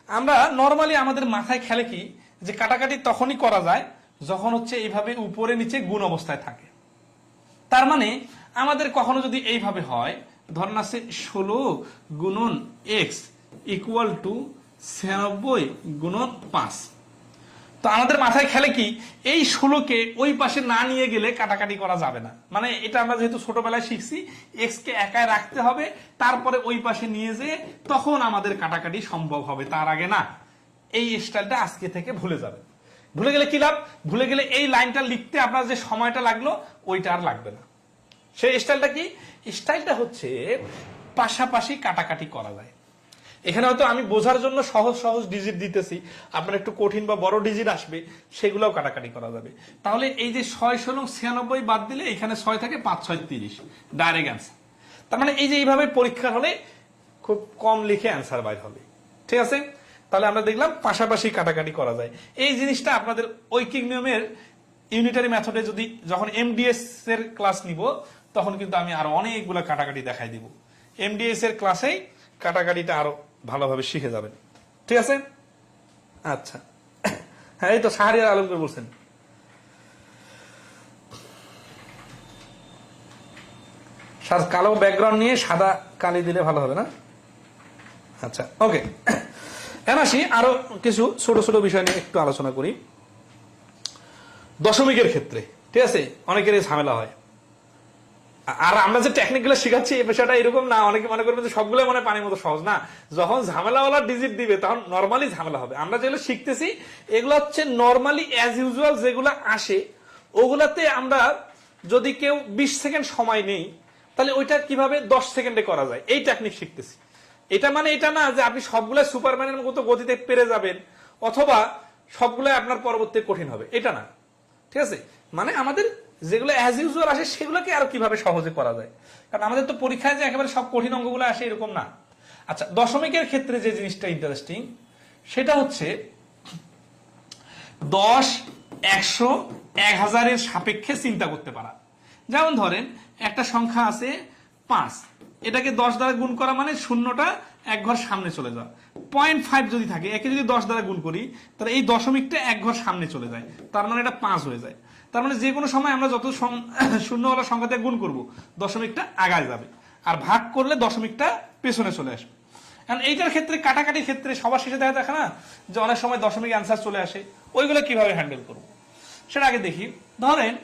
আমরা নর্মালি আমাদের মাথায় খেলে কি যে কাটাকাটি তখনই করা যায় যখন হচ্ছে এইভাবে উপরে নিচে গুণ অবস্থায় থাকে। তার মানে আমাদের কখনো যদি এইভাবে হয়, ধরেন আছে 16 গুণন x ইকুয়াল টু 96 গুণন 5, তো আমাদের মাথায় খেলে কি এই 16কে ওই পাশে না নিয়ে গেলে কাটাকাটি করা যাবে না। মানে এটা আমরা যেহেতু ছোটবেলায় শিখছি x কে একাই রাখতে হবে, তারপরে ওই পাশে নিয়ে যেয়ে তখন আমাদের কাটাকাটি সম্ভব হবে, তার আগে না। এই স্টাইলটা আজকে থেকে ভুলে যাবে। ভুলে গেলে কি লাভ? ভুলে গেলে এই লাইনটা লিখতে আপনার যে সময়টা লাগলো ওইটা আর লাগবে না। সেই স্টাইলটা কি? স্টাইলটা হচ্ছে পাশাপাশি কাটাকাটি করা যায়। এখানে হয়তো আমি বোঝার জন্য সহজ সহজ ডিজিট দিতেছি, আপনার একটু কঠিন বা বড় ডিজিট আসবে, সেগুলোও কাটাকাটি করা যাবে। তাহলে এই যে 6 16 96 বাদ দিলে এখানে 6 থাকে, 5 6 30, ডাইরেক্ট অ্যান্সার। তার মানে এই যে এইভাবে পরীক্ষা হলে খুব কম লিখে অ্যান্সার বাইর হবে, ঠিক আছে? তাহলে আমরা দেখলাম পাশাপাশি কাটাকাটি করা যায়। এই জিনিসটা আপনাদের ঐকিক নিয়মের ইউনিটারি মেথডে যদি যখন এমডিএস এর ক্লাস নিব তখন কিন্তু আমি আরো অনেকগুলো কাটাকাটি দেখাই দিব। এমডিএস এর ক্লাসেই কাটাকাটিটা আরো ভালোভাবে শিখে যাবেন, ঠিক আছে? আচ্ছা, হ্যাঁ, এই তো শাহরিয়ার আলমগীর বলছেন কালো ব্যাকগ্রাউন্ড নিয়ে সাদা কালি দিলে ভালো হবে না? আচ্ছা, ওকে। এখন আসি আরো কিছু ছোট ছোট বিষয় নিয়ে একটু আলোচনা করি। দশমিকের ক্ষেত্রে, ঠিক আছে, অনেকের ঝামেলা হয়। আর আমরা যে টেকনিক গুলো শিখাচ্ছি এই বিষয়টা এরকম না, অনেকে মনে করবে যে সবগুলো মনে পানির মতো সহজ না। যখন ঝামেলাওয়ালা ডিজিট দিবে তখন নর্মালি ঝামেলা হবে। আমরা যেগুলো শিখতেছি এগুলো হচ্ছে নর্মালি অ্যাজ ইউজুয়াল যেগুলো আসে ওগুলাতে আমরা যদি কেউ 20 সেকেন্ড সময় নেই তাহলে ওইটা কিভাবে 10 সেকেন্ডে করা যায় এই টেকনিক শিখতেছি। এটা মানে এটা না যে আপনি সবগুলো সুপারম্যানের মতো গতিতে পেরে যাবেন অথবা সবগুলো আপনার পরবর্তী কঠিন হবে, এটা না, ঠিক আছে? মানে আমাদের যেগুলো অ্যাজ ইউজুয়াল আসে সেগুলোকে আরো কিভাবে সহজে করা যায়, কারণ আমাদের তো পরীক্ষায় যে একেবারে সব কঠিন অঙ্কগুলো আসে এরকম না। আচ্ছা, দশমিকের ক্ষেত্রে যে জিনিসটা ইন্টারেস্টিং সেটা হচ্ছে 10 100 1000 এর সাপেক্ষে চিন্তা করতে পারা। যেমন ধরেন একটা সংখ্যা আছে 5, এটাকে 10 দ্বারা গুণ করা মানে শূন্যটা এক ঘর সামনে চলে যাওয়া। 0.5 যদি থাকে, একে যদি 10 দ্বারা গুণ করি তাহলে এই দশমিকটা এক ঘর সামনে চলে যায়, তার মানে এটা 5 হয়ে যায়। তার মানে যে কোনো সময় আমরা যত শূন্যওয়ালা সংখ্যাতে গুণ করব দশমিকটা আগায় যাবে, আর ভাগ করলে দশমিকটা পেছনে চলে আসবে। কারণ এইটার ক্ষেত্রে কাটাকাটির ক্ষেত্রে সবার শেষে দেখা না যে অনেক সময় দশমিক অ্যান্সার চলে আসে, ওইগুলো কিভাবে হ্যান্ডেল করব সেটা আগে দেখি। ধরেন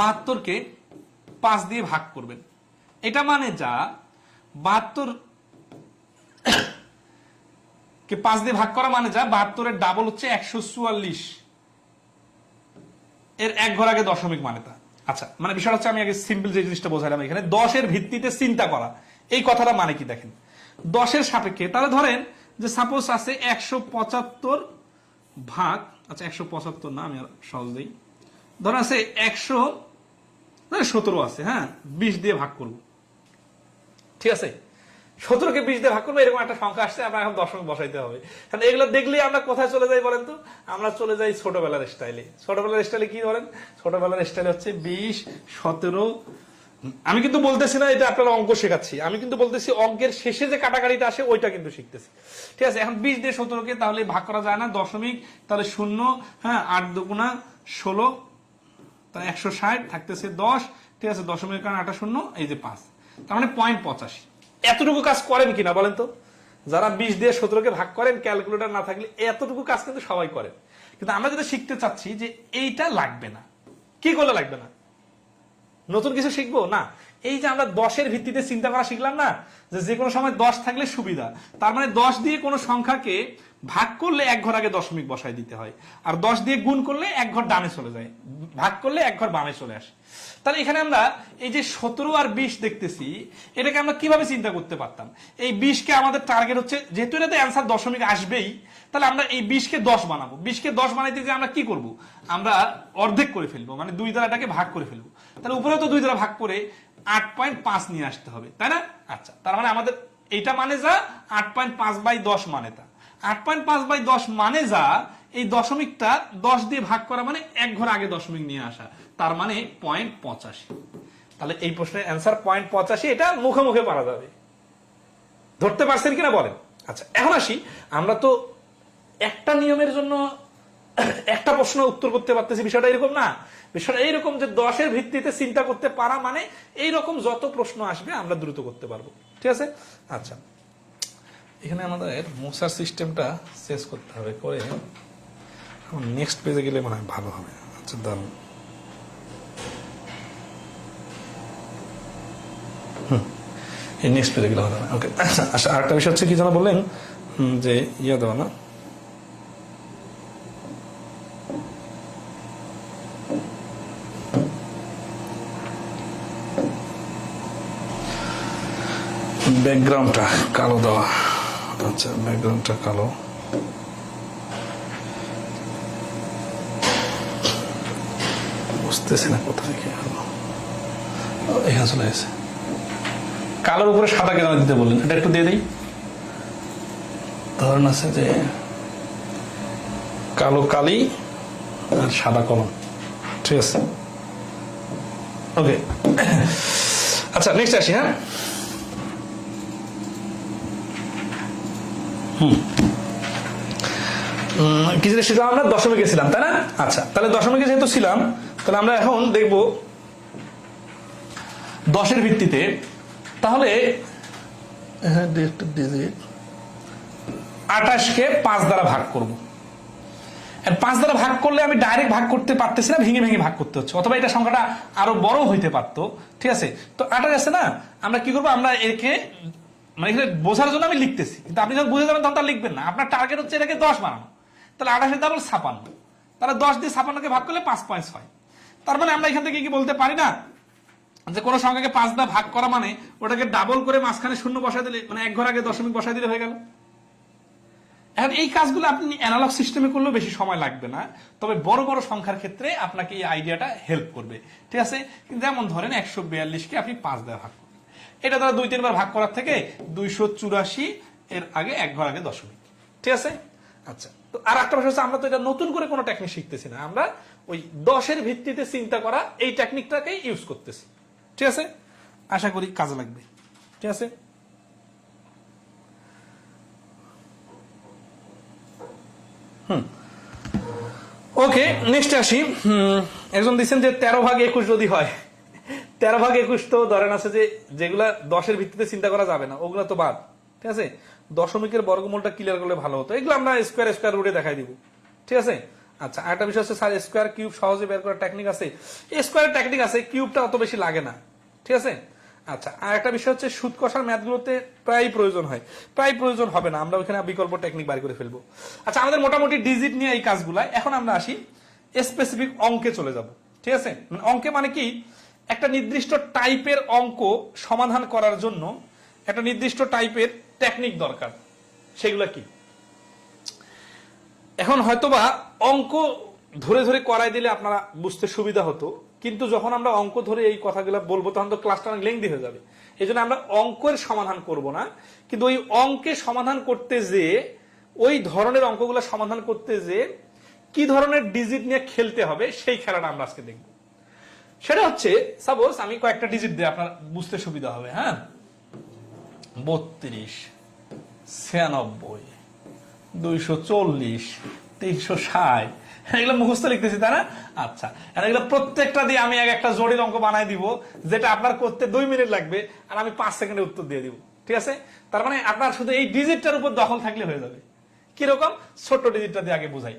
72কে 5 দিয়ে ভাগ করবেন, এটা মানে যা 72 কে 5 দিয়ে ভাগ করা মানে যা 72 এর ডাবল হচ্ছে 144, এর এক ঘর আগে দশমিক মানে তা। আচ্ছা, মানে বিষয়টা হচ্ছে আমি আগে সিম্পল যে জিনিসটা বোঝালাম এখানে 10 এর ভিত্তিতে চিন্তা করা, এই কথাটা মানে কি দেখেন 10 এর সাপেক্ষে। তাহলে ধরেন যে সাপোজ আছে 175 ভাগ, আচ্ছা 175 না, আমি আর সহজ দেই, ধরেন আছে 117 আছে, হ্যাঁ 20 দিয়ে ভাগ করব, ঠিক আছে? 17কে 20 দিয়ে ভাগ করবো, এরকম একটা সংখ্যা আসছে, আমরা এখন দশমিক বসাইতে হবে। কারণ এগুলো দেখলেই আমরা কোথায় চলে যাই বলেন তো? আমরা চলে যাই ছোটবেলার স্টাইলে। ছোটবেলার স্টাইলে কি ধরেন? ছোটবেলার স্টাইলে হচ্ছে 20 17 আমি কিন্তু বলতেছি না এটা আপনারা অঙ্ক শেখাচ্ছি, আমি কিন্তু বলতেছি অঙ্কের শেষে যে কাটাকাটিটা আসে ওইটা কিন্তু শিখতেছি। ঠিক আছে, এখন 20 দিয়ে 17কে তাহলে ভাগ করা যায় না, দশমিক তাহলে 0, হ্যাঁ 8 দুগুণা 16, তাহলে 160 থাকতেছে 10। ঠিক আছে, দশমিকের কারণে 8 শূন্য, এই যে 5, তার মানে 0.85। এতটুকু কাজ করেন কিনা বলেন তো? যারা 20 দিয়ে 17কে ভাগ করেন ক্যালকুলেটর না থাকলে এতটুকু কাজ কিন্তু সবাই করেন। কিন্তু আমরা যেটা শিখতে চাচ্ছি যে এইটা লাগবে না। কি করলে লাগবে না? নতুন কিছু শিখবো না, এই যে আমরা 10-এর ভিত্তিতে চিন্তা করা শিখলাম না, যে কোনো সময় 10 থাকলে সুবিধা। তার মানে 10 দিয়ে কোনো সংখ্যাকে ভাগ করলে এক ঘর আগে দশমিক বসায় দিতে হয়, আর 10 দিয়ে গুণ করলে এক ঘর ডানে চলে যায়, ভাগ করলে এক ঘর বামে চলে আসে। তাহলে এখানে আমরা এই যে 17 আর 20 দেখতেছি, এটাকে আমরা কিভাবে চিন্তা করতে পারতাম? এই 20কে আমাদের টার্গেট হচ্ছে, যেহেতু এটাতে অ্যান্সার দশমিক আসবেই, তাহলে আমরা এই 20কে 10 বানাবো। 20কে 10 বানাইতে যে আমরা কি করব? আমরা অর্ধেক করে ফেলবো, মানে 2 দ্বারা এটাকে ভাগ করে ফেলবো। তাহলে উপরেও তো 2 দ্বারা ভাগ করে 8.5 নিয়ে আসতে হবে, তাই না? আচ্ছা, তার মানে আমাদের এইটা মানে যা, 8.5/10 মানে তা। 8.5/10 মানে যা, এই দশমিকটা 10 দিয়ে ভাগ করা মানে এক ঘর আগে দশমিক নিয়ে আসা, তার মানে 0.85। তাহলে এই প্রশ্নের অ্যান্সার 0.85, এটা মুখে মুখে পারা যাবে। ধরতে পারছেন কিনা বলেন? আচ্ছা, এখন আসি, আমরা তো একটা নিয়মের জন্য একটা প্রশ্ন উত্তর করতে পারতেছি, বিষয়টা এরকম না। বিষয়টা এইরকম যে 10-এর ভিত্তিতে চিন্তা করতে পারা মানে এইরকম যত প্রশ্ন আসবে আমরা দ্রুত করতে পারবো। ঠিক আছে, আচ্ছা এখানে আমাদের মোসার সিস্টেমটা শেষ করতে হবে, করে নেক্সট পেজে গেলে মনে হয় ভালো হবে। আচ্ছা দাঁড়ান, এই নেক্সট পেজে গেলে হবে। ওকে, আচ্ছা আরেকটা বিষয় হচ্ছে কি যেন বললেন, যে ইয়ে দেওয়া না, ব্যাকগ্রাউন্ডটা কালো দেওয়া। আচ্ছা, ব্যাকগ্রাউন্ডটা কালো, বুঝতেছি না কোথা থেকে এখানে চলে গেছে। কালোর উপরে সাদা কেন দিতে বললেন? এটা একটু দিয়ে দিই। ধরুন আছে যে কালো কালি আর সাদা কলম। ঠিক আছে, ওকে। আচ্ছা নেক্সট আসি। হ্যাঁ, কি জিনিস ছিলাম আমরা? দশমিকে ছিলাম, তাই না? আচ্ছা, তাহলে দশমিকে যেহেতু ছিলাম, তাহলে আমরা এখন দেখব 10-এর ভিত্তিতে। তাহলে 28কে 5 দ্বারা ভাগ করব। 5 দ্বারা ভাগ করলে আমি ডাইরেক্ট ভাগ করতে পারতেছি না, ভেঙে ভেঙে ভাগ করতে হচ্ছে, অথবা এটা সংখ্যাটা আরো বড় হইতে পারতো। ঠিক আছে, তো 28 আছে না, আমরা কি করবো? আমরা একে মানে এখানে বোঝার জন্য আমি লিখতেছি, কিন্তু আপনি যখন বুঝে যাবেন তখন তার লিখবেন না। আপনার টার্গেট হচ্ছে এটাকে 10 বানানো। তাহলে 28-এর ডাবল 56, তাহলে 10 দিয়ে 56কে ভাগ করলে 5.6। তার মানে আমরা এখান থেকে কি বলতে পারি না যে কোনো সংখ্যাকে 5 দ্বারা ভাগ করা মানে ওটাকে ডাবল করে মাঝখানে শূন্য বসায় দিলে, মানে এক ঘর আগে দশমিক বসায় দিলে হয়ে গেল। এখন এই কাজগুলো আপনি অ্যানালগ সিস্টেমে করলেও বেশি সময় লাগবে না, তবে বড় বড় সংখ্যার ক্ষেত্রে আপনাকে এই আইডিয়াটা হেল্প করবে। ঠিক আছে, যেমন ধরেন 142কে আপনি 5 দ্বারা ভাগ করবেন, এটা দ্বারা 2-3 বার ভাগ করার থেকে 284 এর আগে এক ঘর আগে দশমিক। ঠিক আছে, আচ্ছা। তো আর একটা বিষয় হচ্ছে, আমরা তো এটা নতুন করে কোনো টেকনিক শিখতেছি না, আমরা ওই 10-এর ভিত্তিতে চিন্তা করা এই টেকনিকটাকেই ইউজ করতেছি। ঠিক আছে, আশা করি কাজে লাগবে। ঠিক আছে, ওকে নেক্সট আসি। একজন দিচ্ছেন যে 13/21 যদি হয়, 13/21 তো ধরেন আছে যে যেগুলা 10-এর ভিত্তিতে চিন্তা করা যাবে না ওগুলা তো বাদ। ঠিক আছে, দশমিকের বর্গমূলটা ক্লিয়ার করলে ভালো হতো, এগুলো আমরা স্কোয়ার রুটে দেখাই দিব। ঠিক আছে, আচ্ছা আরেকটা বিষয় হচ্ছে, স্যার স্কোয়ার কিউব সহজে বের করার টেকনিক আছে? স্কোয়ারের টেকনিক আছে, কিউবটা অত বেশি লাগে না। ঠিক আছে, আচ্ছা আর একটা বিষয় হচ্ছে, সুদ কষার ম্যাথগুলোতে প্রায় প্রয়োজন হয়, প্রায় প্রয়োজন হবে না, আমরা ওইখানে বিকল্প টেকনিক বার করে ফেলবো। আচ্ছা, আমাদের মোটামুটি ডিজিট নিয়ে এই কাজগুলা। এখন আমরা আসি স্পেসিফিক অঙ্কে চলে যাব। ঠিক আছে, অঙ্কে মানে কি, একটা নির্দিষ্ট টাইপের অঙ্ক সমাধান করার জন্য একটা নির্দিষ্ট টাইপের টেকনিক দরকার, সেগুলা কি? এখন হয়তোবা অঙ্ক ধরে ধরে করাই দিলে আপনারা বুঝতে সুবিধা হতো, কিন্তু যখন আমরা অঙ্ক ধরে এই কথাগুলো বলবো তখন তো ক্লাসটা অনেক লেংদি হয়ে যাবে। এই জন্য আমরা অঙ্কের সমাধান করব না, কিন্তু ওই অঙ্কের সমাধান করতে যে, ওই ধরনের অঙ্কগুলো সমাধান করতে যে কি ধরনের ডিজিট নিয়ে খেলতে হবে সেই খেলাটা আমরা আজকে দেখব। সেটা হচ্ছে সাপোজ আমি কয়েকটা ডিজিট দিই, আপনার বুঝতে সুবিধা হবে। হ্যাঁ, 32, 96, 240, 360, এগুলো মুখস্থ লিখতেছি তাই না? আচ্ছা, এগুলো প্রত্যেকটা দিয়ে আমি একটা জটিল অঙ্ক বানাই দিব, যেটা আপনার করতে 2 মিনিট লাগবে আর আমি 5 সেকেন্ডে উত্তর দিয়ে দিব। ঠিক আছে? তার মানে আপনার শুধু এই ডিজিটটার উপর দখল থাকলে হয়ে যাবে। কিরকম? ছোট্ট ডিজিটটা দিয়ে আগে বোঝাই।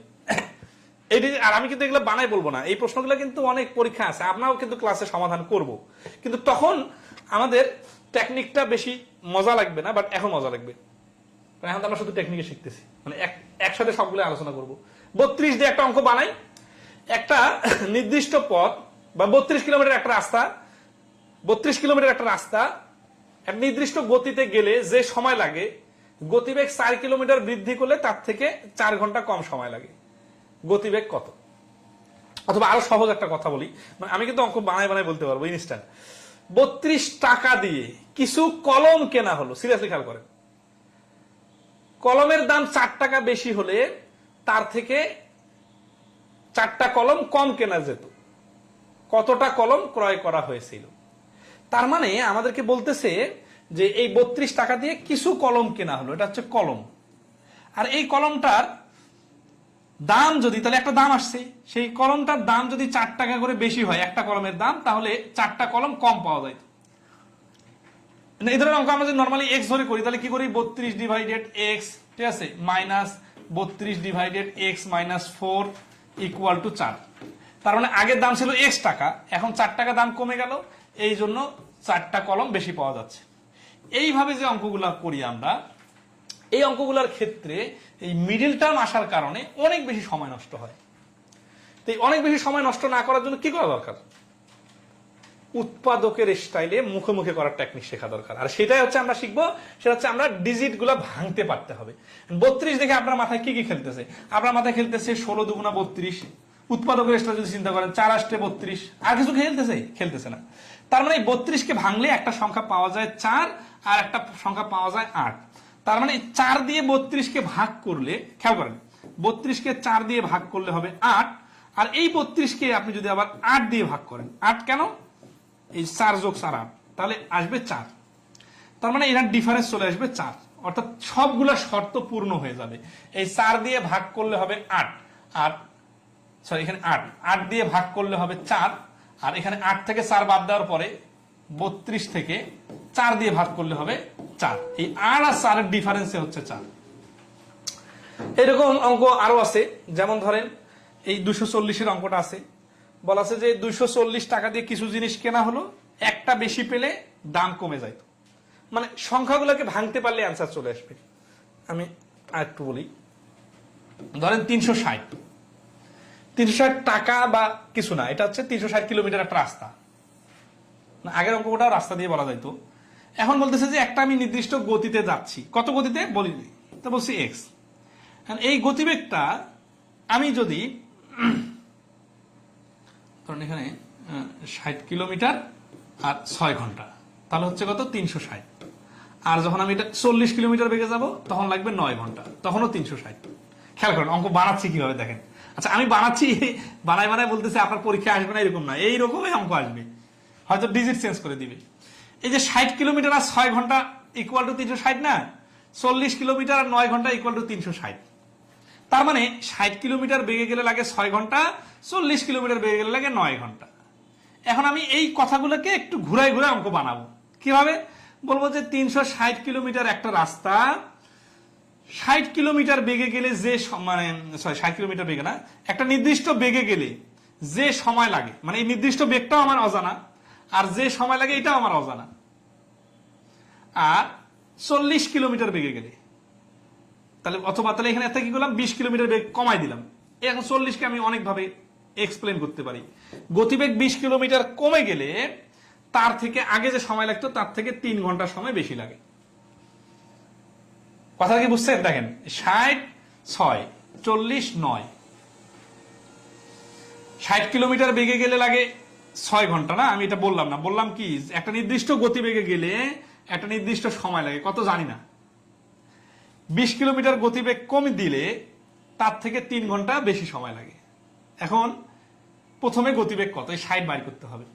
এই ডিজিট, আর আমি কিন্তু এগুলো বানাই বলবো না, এই প্রশ্নগুলো কিন্তু অনেক পরীক্ষা আছে, আপনারাও কিন্তু ক্লাসে সমাধান করব, কিন্তু তখন আমাদের টেকনিকটা বেশি মজা লাগবে না, বাট এখন মজা লাগবে। এখন তো আমরা শুধু টেকনিকে শিখতেছি, মানে একসাথে সবগুলো আলোচনা করব। 32 দিয়ে একটা অঙ্ক বানাই। একটা নির্দিষ্ট পথ বা 32 কিলোমিটার একটা রাস্তা, 32 কিলোমিটার একটা রাস্তা এক নির্দিষ্ট গতিতে গেলে যে সময় লাগে, গতিবেগ 4 কিলোমিটার বৃদ্ধি করলে তার থেকে 4 ঘন্টা কম সময় লাগে। গতিবেগ কত? অথবা আরো সহজ একটা কথা বলি, মানে আমি কিন্তু অঙ্ক বানাই বানাই বলতে পারবো ইনস্ট্যান্ট। 32 টাকা দিয়ে কিছু কলম কেনা হলো, সিরিয়াসলি খেয়াল করেন। কলমের দাম 4 টাকা বেশি হলে তার থেকে 4টা কলম কম কেনা যেত। কতটা কলম ক্রয় করা হয়েছিল? তার মানে আমাদেরকে বলতেছে যে এই 32 টাকা দিয়ে কিছু কলম কেনা হলো, এটা হচ্ছে কলম। আর এই কলমটার দাম যদি, তাহলে একটা দাম আসছে, সেই কলমটার দাম যদি 4 টাকা করে বেশি হয় একটা কলমের দাম, তাহলে 4টা কলম কম পাওয়া যায়। এই ধরনের অঙ্ক আমরা যদি নর্মালি এক্স ধরে করি, তাহলে কি করি? 32 ডিভাইডেড এক্স, ঠিক আছে, minus 32 divided x minus 4 equal to 4। তার মানে আগের দাম ছিল এক্স টাকা, এখন 4 টাকা দাম কমে গেল, এই জন্য 4টা কলম বেশি পাওয়া যাচ্ছে। এইভাবে যে অঙ্কগুলা করি আমরা, এই অঙ্কগুলোর ক্ষেত্রে এই মিডিল টার্ম আসার কারণে অনেক বেশি সময় নষ্ট হয়। তো অনেক বেশি সময় নষ্ট না করার জন্য কি করা দরকার? উৎপাদকের স্টাইলে মুখে মুখে করার টেকনিক শেখা দরকার। আর সেটাই হচ্ছে আমরা শিখবো, সেটা হচ্ছে আমরা ডিজিট গুলা ভাঙতে পারতে হবে। 32 দেখে আপনার মাথায় কি কি খেলতেছে? আপনার মাথায় খেলতেছে 16 দুগুণা 32। উৎপাদকের স্টাইল যদি চিন্তা করেন 4 8 32, আর কিছু খেলতেছে না। তার মানে 32 কে ভাঙলে একটা সংখ্যা পাওয়া যায় 4, আর একটা সংখ্যা পাওয়া যায় 8। তার মানে 4 দিয়ে 32 কে ভাগ করলে, খেয়াল করেন, 32 কে 4 দিয়ে ভাগ করলে হবে 8, আর এই 32 কে আপনি যদি আবার 8 দিয়ে ভাগ করেন, 8 কেন? এই 4 যোগ 4 8, তাহলে আসবে 4। তার মানে এটার ডিফারেন্স চলে আসবে 4, অর্থাৎ সবগুলা শর্ত পূর্ণ হয়ে যাবে। এই 4 দিয়ে ভাগ করলে হবে 8, আর সরি এখানে 8 দিয়ে ভাগ করলে হবে 4, আর এখানে 8 থেকে 4 বাদ দেওয়ার পরে 32 থেকে 4 দিয়ে ভাগ করলে হবে 4। এই 8 আর 4 এর ডিফারেন্সে হচ্ছে 4। এরকম অঙ্ক আরো আছে, যেমন ধরেন এই 240 এর অঙ্কটা আছে। বলা আছে যে 240 টাকা দিয়ে কিছু জিনিস কেনা হলো, একটা বেশি পেলে দাম কমে যায়। মানে সংখ্যাগুলোকে ভাঙতে পারলে অ্যান্সার চলে আসবে। আমি আরেকটু বলি, ধরেন 360 টাকা বা কিছু না, এটা হচ্ছে 360 কিলোমিটার একটা রাস্তা। আগের অঙ্কটাও রাস্তা দিয়ে বলা যাইতো। এখন বলতেছে যে একটা আমি নির্দিষ্ট গতিতে যাচ্ছি, কত গতিতে বলিনি, তো বলছি এক্স। এই গতিবেগটা আমি যদি ধরেন এখানে 60 কিলোমিটার আর 6 ঘন্টা, তাহলে হচ্ছে কত? 360। আর যখন আমি এটা 40 কিলোমিটার বেগে যাব, তখন লাগবে 9 ঘন্টা, তখনও 360। খেয়াল করেন অঙ্ক বানাচ্ছি কিভাবে, দেখেন। আচ্ছা, আমি বানাচ্ছি, বানাই বলতেছি, আপনার পরীক্ষা আসবে না এরকম না, এইরকমই অঙ্ক আসবে, হয়তো ডিজিট চেঞ্জ করে দিবে। এই যে 60 কিলোমিটার আর 6 ঘন্টা ইকুয়াল টু 360 না, 40 কিলোমিটার আর 9 ঘন্টা ইকুয়াল টু 360। তার মানে 60 কিলোমিটার বেগে গেলে লাগে 6 ঘন্টা, 40 কিলোমিটার বেগে গেলে লাগে 9 ঘন্টা। এখন আমি এই কথাগুলোকে একটু ঘুরাই ঘুরাই অঙ্ক বানাবো। কিভাবে বলবো? যে 360 কিলোমিটার একটা রাস্তা, 60 কিলোমিটার বেগে গেলে যে, মানে 60 কিলোমিটার বেগে না, একটা নির্দিষ্ট বেগে গেলে যে সময় লাগে, মানে এই নির্দিষ্ট বেগটাও আমার অজানা, আর যে সময় লাগে এটাও আমার অজানা। আর 40 কিলোমিটার বেগে গেলে, তাহলে অথবা তাহলে এখানে কি করলাম, 20 কিলোমিটার বেগ কমাই দিলাম। এখন 40 কে আমি অনেকভাবে এক্সপ্লেন করতে পারি। গতিবেগ 20 কিলোমিটার কমে গেলে তার থেকে আগে যে সময় লাগতো তার থেকে 3 ঘন্টা সময় বেশি লাগে। কথা কি বুঝছেন? দেখেন 60 6 40 9, 60 কিলোমিটার বেগে গেলে লাগে 6 ঘন্টা না, আমি এটা বললাম না, বললাম কি একটা নির্দিষ্ট গতিবেগে গেলে একটা নির্দিষ্ট সময় লাগে, কত জানি না। 20 কিলোমিটার গতিবেগ কমে দিলে তার থেকে 3 ঘন্টা বেশি সময় লাগে। এখন প্রথমে গতিবেগ কত, এই 60 বাইর করতে হবে।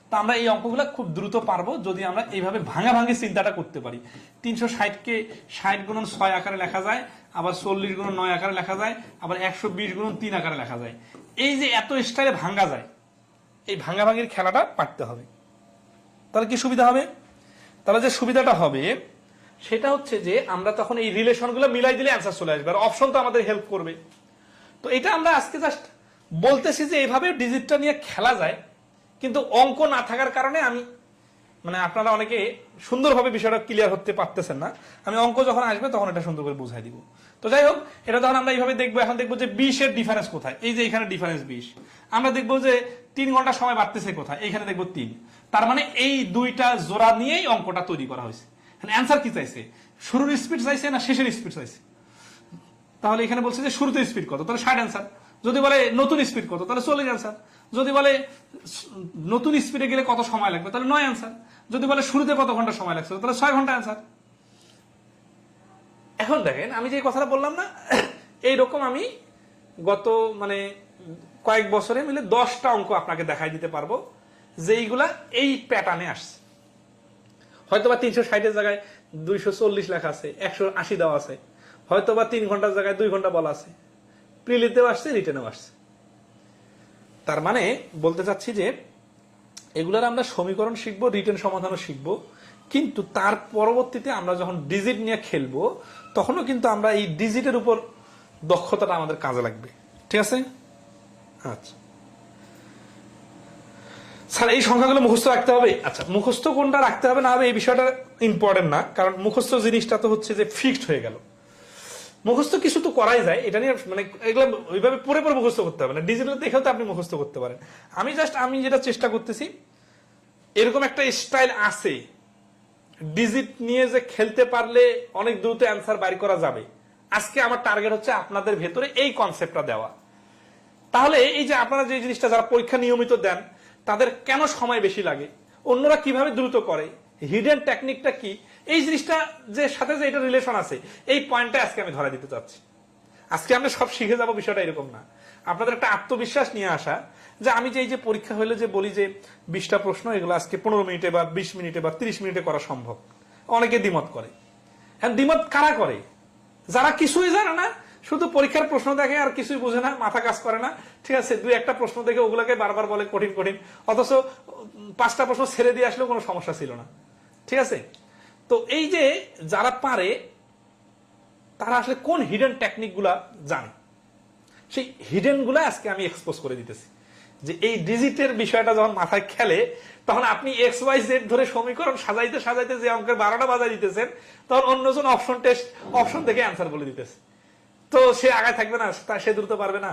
তো আমরা এই অঙ্কগুলো খুব দ্রুত পারবো যদি আমরা এইভাবে ভাঙাভাঙি চিন্তাটা করতে পারি। 360 কে 60 গুণন 6 আকারে লেখা যায়, আবার 40 গুণন 9 আকারে লেখা যায়, আবার 120 গুণন 3 আকারে লেখা যায়। এই যে এত স্টাইলে ভাঙা যায়, এই ভাঙাভাঙির খেলাটা পারতে হবে। তাহলে কি সুবিধা হবে? তাহলে যে সুবিধাটা হবে সেটা হচ্ছে যে আমরা তখন এই রিলেশনগুলো মিলাই দিলে অ্যান্সার চলে আসবে, আর অপশন তো আমাদের হেল্প করবে। তো এটা আমরা আজকে জাস্ট বলতেছি যে এইভাবে ডিজিটটা নিয়ে খেলা যায়, কিন্তু অঙ্ক না থাকার কারণে আমি মানে আপনারা অনেকে সুন্দরভাবে বিষয়টা ক্লিয়ার হতে পারতেছেন না। আমি অঙ্ক যখন আসবে তখন এটা সুন্দর করে বুঝাই দিব। তো যাই হোক, এটা তখন আমরা এইভাবে দেখবো। এখন দেখবো যে 20 এর ডিফারেন্স কোথায়, এই যে এখানে ডিফারেন্স 20। আমরা দেখবো যে 3 ঘন্টা সময় বাড়তেছে কোথায়, এইখানে দেখবো 3। তার মানে এই দুইটা জোড়া নিয়েই অঙ্কটা তৈরি করা হয়েছে। অ্যান্সার কি চাইছে, শুরুর স্পিড চাইছে না শেষের স্পিড চাইছে? তাহলে এখানে বলছে যে শুরুতে স্পিড কত, তাহলে 60 অ্যান্সার। যদি বলে নতুন স্পিড কত, তাহলে 40 অ্যান্সার। যদি বলে নতুন স্পিডে গেলে কত সময় লাগবে, তাহলে 9 অ্যান্সার। যদি বলে শুরুতে কত ঘন্টা সময় লাগছে, তাহলে 6 ঘন্টা অ্যান্সার। এখন দেখেন আমি যে কথাটা বললাম না, এইরকম আমি গত মানে কয়েক বছরে মিলে 10টা অঙ্ক আপনাকে দেখাই দিতে পারবো যেইগুলা এই প্যাটার্নে আসছে। হয়তোবা 360 এর জায়গায় 240 লেখা আছে, 180 দেওয়া আছে। হয়তোবা 3 ঘন্টার জায়গায় 2 ঘন্টা বলা আছে। প্রিলিতেও আসছে, রিটেনেও আসছে। তার মানে বলতে চাচ্ছি যে এগুলার আমরা সমীকরণ শিখবো, রিটেন সমাধানও শিখবো, কিন্তু তার পরবর্তীতে আমরা যখন ডিজিট নিয়ে খেলবো তখনও কিন্তু আমরা এই ডিজিটের উপর দক্ষতাটা আমাদের কাজে লাগবে। ঠিক আছে? আচ্ছা স্যার, এই সংখ্যাগুলো মুখস্থ রাখতে হবে। আচ্ছা, মুখস্থ কোনটা রাখতে হবে না হবে এই বিষয়টা ইম্পর্টেন্ট না, কারণ মুখস্থ জিনিসটা তো হচ্ছে যে ফিক্সড হয়ে গেল। মুখস্থ কিছু তো করাই যায়, এটা নিয়ে মানে এগুলো ওইভাবে পড়ে পড়ে মুখস্থ করতে হবে না, ডিজিটাল দেখেও তো আপনি মুখস্থ করতে পারেন। আমি যেটা চেষ্টা করতেছি, এরকম একটা স্টাইল আছে ডিজিট নিয়ে যে খেলতে পারলে অনেক দ্রুত অ্যান্সার বাইর করা যাবে। আজকে আমার টার্গেট হচ্ছে আপনাদের ভেতরে এই কনসেপ্টটা দেওয়া। তাহলে এই যে আপনারা যে জিনিসটা যারা পরীক্ষা নিয়মিত দেন তাদের কেন সময় বেশি লাগে, অন্যরা কিভাবে দ্রুত করে, হিডেন টেকনিকটা কি, এই জিনিসটা যে সাথে যে এটা রিলেশন আছে, এই পয়েন্টটা আজকে আমি ধরা দিতে চাচ্ছি। আজকে আমরা সব শিখে যাব বিষয়টা এরকম না, আপনাদের একটা আত্মবিশ্বাস নিয়ে আসা যে আমি যে এই যে পরীক্ষা হলে যে বলি যে 20টা প্রশ্ন এগুলো আজকে 15 মিনিটে বা 20 মিনিটে বা 30 মিনিটে করা সম্ভব। অনেকে দ্বিমত করে। হ্যাঁ, দ্বিমত কারা করে? যারা কিছুই জানে না, শুধু পরীক্ষার প্রশ্ন দেখে আর কিছুই বোঝে না, মাথা কাজ করে না। ঠিক আছে, 2-1টা প্রশ্ন দেখে ওগুলোকে বারবার বলে কঠিন কঠিন, অথচ 5টা প্রশ্ন ছেড়ে দিয়ে আসলেও কোনো সমস্যা ছিল না। ঠিক আছে, তো এই যে যারা পারে তারা আসলে কোন হিডেন টেকনিক গুলা জানে, সেই হিডেন গুলা আজকে আমি এক্সপোজ করে দিতেছি। যে এই ডিজিটের বিষয়টা যখন মাথায় খেলে তখন আপনি XYZ ধরে সমীকরণ সাজাইতে সাজাইতে যে অঙ্কের 12টা বাজায় দিতেছেন, তখন অন্যজন অপশন দেখে অ্যান্সার বলে দিতেছে। তো সে আগায় থাকবে না, সে দ্রুত পারবে না।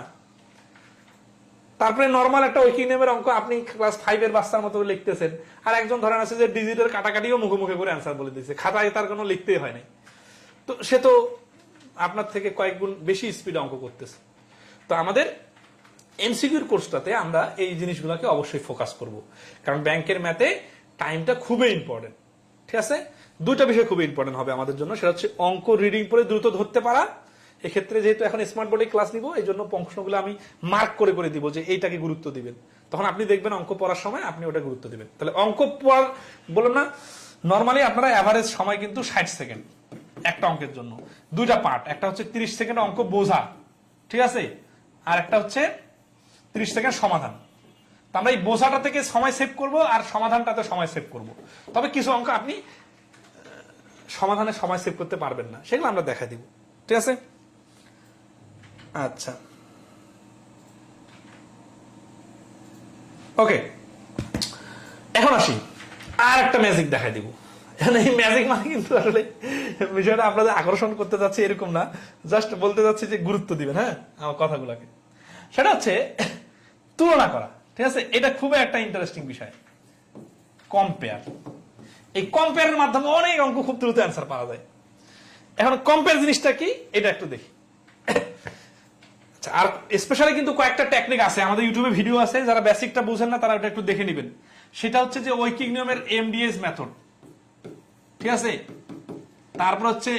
তারপরে নর্মাল একটা ঐকিক নিয়মের অঙ্ক আপনি ক্লাস 5 এর বাচ্চার মতো লিখতেছেন, আর একজন ধরেন আছে যে ডিজিটের কাটাকাটিও মুখে মুখে করে অ্যান্সার বলে দিচ্ছে, খাতায় তার কোনো লিখতেই হয় নাই। তো সে তো আপনার থেকে কয়েক গুণ বেশি স্পিড অঙ্ক করতেছে। তো আমাদের এমসিকিউর কোর্সটাতে আমরা এই জিনিসগুলোকে অবশ্যই ফোকাস করব, কারণ ব্যাংকের ম্যাথে টাইমটা খুবই ইম্পর্টেন্ট। ঠিক আছে, 2টা বিষয় খুবই ইম্পর্টেন্ট হবে আমাদের জন্য, সেটা হচ্ছে অঙ্ক রিডিং পড়ে দ্রুত ধরতে পারা। এক্ষেত্রে যেহেতু এখন স্মার্ট বোর্ডে ক্লাস নিব, এই জন্য প্রশ্নগুলো আমি মার্ক করে করে দিব যে এইটাকে গুরুত্ব দিবেন। তখন আপনি দেখবেন অঙ্ক পড়ার সময় আপনি ওটা গুরুত্ব দিবেন। তাহলে অঙ্ক পড়ার বললাম না, নর্মালি আপনারা অ্যাভারেজ সময় কিন্তু 60 সেকেন্ড একটা অঙ্কের জন্য। 2টা পার্ট, একটা হচ্ছে 30 সেকেন্ড অঙ্ক বোঝা, ঠিক আছে, আর একটা হচ্ছে 30 সেকেন্ড সমাধান। আমরা এই বোঝাটা থেকে সময় সেভ করব আর সমাধানটাতে সময় সেভ করব। তবে কিছু অঙ্ক আপনি সমাধানে সময় সেভ করতে পারবেন না, সেগুলো আমরা দেখা দিব। ঠিক আছে, আচ্ছা ওকে, এখন আসি আর একটা ম্যাজিক দেখাই দিব। এই ম্যাজিক মানে কিন্তু আসলে বিষয়টা আপনাদের আকর্ষণ করতে যাচ্ছে এরকম না, জাস্ট বলতে যাচ্ছি যে গুরুত্ব দিবেন হ্যাঁ আমার কথাগুলোকে। সেটা হচ্ছে তুলনা করা। ঠিক আছে, এটা খুবই একটা ইন্টারেস্টিং বিষয়, কম্পেয়ার। এই কম্পেয়ারের মাধ্যমে অনেক অঙ্ক খুব দ্রুত অ্যান্সার পাওয়া যায়। এখন কম্পেয়ার জিনিসটা কি এটা একটু দেখি। আর স্পেশালি কিন্তু কয়েকটা টেকনিক আছে, আমাদের ইউটিউবে ভিডিও আছে, যারা বেসিকটা বুঝেন না তারা ওটা একটু দেখে নেবেন। সেটা হচ্ছে যে ঐকিক নিয়মের MDS মেথড, ঠিক আছে, তারপর হচ্ছে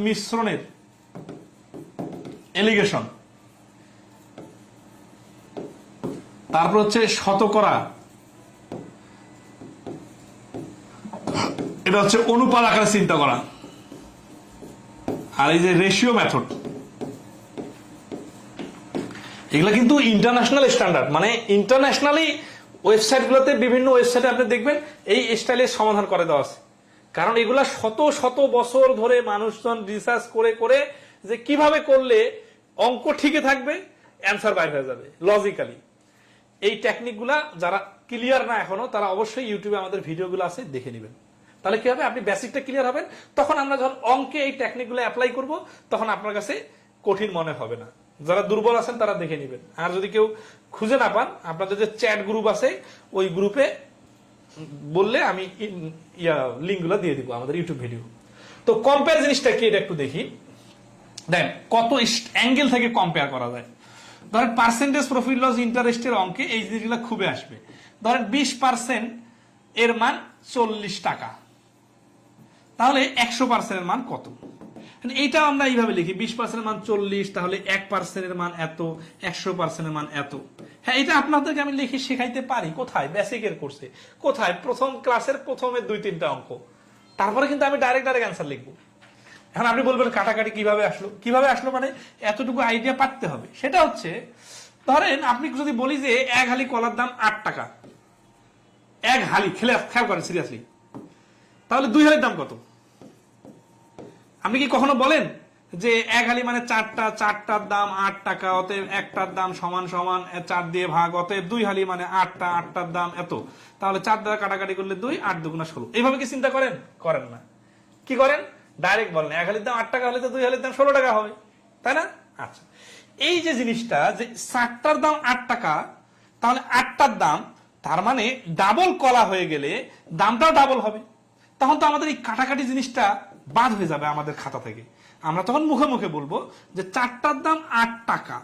মিশ্রণের এলিগেশন, তারপর হচ্ছে শতকরা, এটা হচ্ছে অনুপাত আকারে চিন্তা করা, আর এই যে রেশিও মেথড, এগুলো কিন্তু ইন্টারন্যাশনাল স্ট্যান্ডার্ড, মানে ইন্টারন্যাশনালি ওয়েবসাইটগুলোতে, বিভিন্ন ওয়েবসাইটে আপনি দেখবেন এই স্টাইলের সমাধান করে দেওয়া আছে। কারণ এগুলা শত শত বছর ধরে মানুষজন রিসার্চ করে করে যে কিভাবে করলে অঙ্ক ঠিকই থাকবে, অ্যান্সার বাইর হয়ে যাবে লজিক্যালি। এই টেকনিকগুলা যারা ক্লিয়ার না এখনো, তারা অবশ্যই ইউটিউবে আমাদের ভিডিওগুলো আছে, দেখে নেবেন। তাহলে কি হবে, আপনি বেসিকটা ক্লিয়ার হবেন। তখন আমরা যখন অঙ্কে এই টেকনিকগুলো অ্যাপ্লাই করব, তখন আপনার কাছে কঠিন মনে হবে না। যারা দুর্বল আছেন তারা দেখে নেবেন। আর যদি কেউ খুঁজে না পান, আপনাদের যে চ্যাট গ্রুপ আছে ওই গ্রুপে বললে আমি লিঙ্কগুলো দিয়ে দিব আমাদের ইউটিউব ভিডিও। তো কম্পেয়ার জিনিসটা কি, এটা একটু দেখি। দেন কত অ্যাঙ্গেল থেকে কম্পেয়ার করা যায়। ধরেন পার্সেন্টেজ প্রফিট লস ইন্টারেস্টের অঙ্কে এই জিনিসগুলো খুবই আসবে। ধরেন 20% এর মান 40 টাকা, তাহলে 100% এর মান কত? এইটা আমরা এইভাবে লিখি, 20% এর মান 40, তাহলে 1% এর মান এত, 100% এর মান এত। হ্যাঁ, এটা আপনাদেরকে আমি লিখে শেখাইতে পারি। কোথায়? বেসিকের কোর্সে। কোথায়? প্রথম ক্লাসের প্রথমে 2-3টা অঙ্ক। তারপরে কিন্তু আমি ডাইরেক্ট অ্যান্সার লিখবো। এখন আপনি বলবেন কাটাকাটি কিভাবে আসলো? কিভাবে আসলো মানে এতটুকু আইডিয়া পারতে হবে। সেটা হচ্ছে, ধরেন আপনি যদি বলি যে 1 হালি কলার দাম 8 টাকা, 1 হালি, খেয়াল করেন সিরিয়াসলি, তাহলে 2 হালির দাম কত? আপনি কি কখনো বলেন যে 1 হালি মানে 4টা, 4টার দাম 8 টাকা, অতএব একটার দাম সমান সমান 4 দিয়ে ভাগ, অতএব 2 হালি মানে 8টা, 8টার দাম এত, তাহলে 4 দ্বারা কাটাকাটি করলে 2, 8 দুগুণা 16। এইভাবে কি চিন্তা করেন? করেন না। কি করেন? ডাইরেক্ট বলেন 1 হালির দাম 8 টাকা হলে তো 2 হালির দাম 16 টাকা হবে, তাই না? আচ্ছা, এই যে জিনিসটা, যে 4টার দাম 8 টাকা, তাহলে 8টার দাম, তার মানে ডাবল কলা হয়ে গেলে দামটাও ডাবল হবে। তখন তো আমাদের এই কাটাকাটি জিনিসটা বাদ হয়ে যাবে আমাদের খাতা থেকে। আমরা তখন মুখে মুখে বলবো যে 4টার দাম 8 টাকা,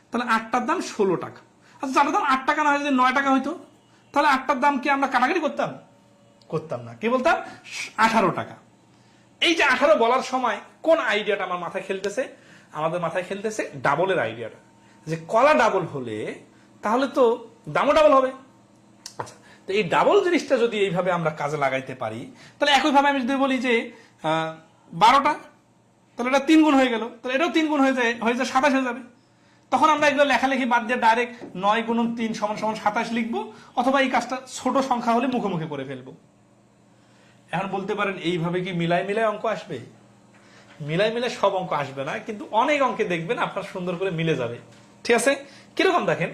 তাহলে 8টার দাম 16 টাকা। আচ্ছা, 4টার দাম 8 টাকা না হয় যদি 9 টাকা হইতো, তাহলে 8টার দাম কি আমরা কাটাকাটি করতাম? করতাম না। কি বলতাম? 18 টাকা। এই যে 18 বলার সময় কোন আইডিয়াটা আমার মাথায় খেলতেছে? আমাদের মাথায় খেলতেছে ডাবলের আইডিয়াটা, যে কলা ডাবল হলে তাহলে তো দামও ডাবল হবে। আচ্ছা, তো এই ডাবল জিনিসটা যদি এইভাবে আমরা কাজে লাগাইতে পারি, তাহলে একইভাবে আমি যদি বলি যে 12টা, তাহলে এটা 3 গুণ হয়ে গেল, তাহলে এটাও 3 গুণ হয়ে যায় 27 হয়ে যাবে। তখন আমরা এগুলো লেখালেখি বাদ দিয়ে ডাইরেক্ট 9 গুণন 3 সমান সমান 27 লিখবো, অথবা এই কাজটা ছোট সংখ্যা হলে মুখে মুখে করে ফেলবো। এখন বলতে পারেন এইভাবে কি মিলাই মিলাই অঙ্ক আসবে? মিলাই মিলাই সব অঙ্ক আসবে না, কিন্তু অনেক অঙ্কে দেখবেন আপনার সুন্দর করে মিলে যাবে। ঠিক আছে? কিরকম দেখেন,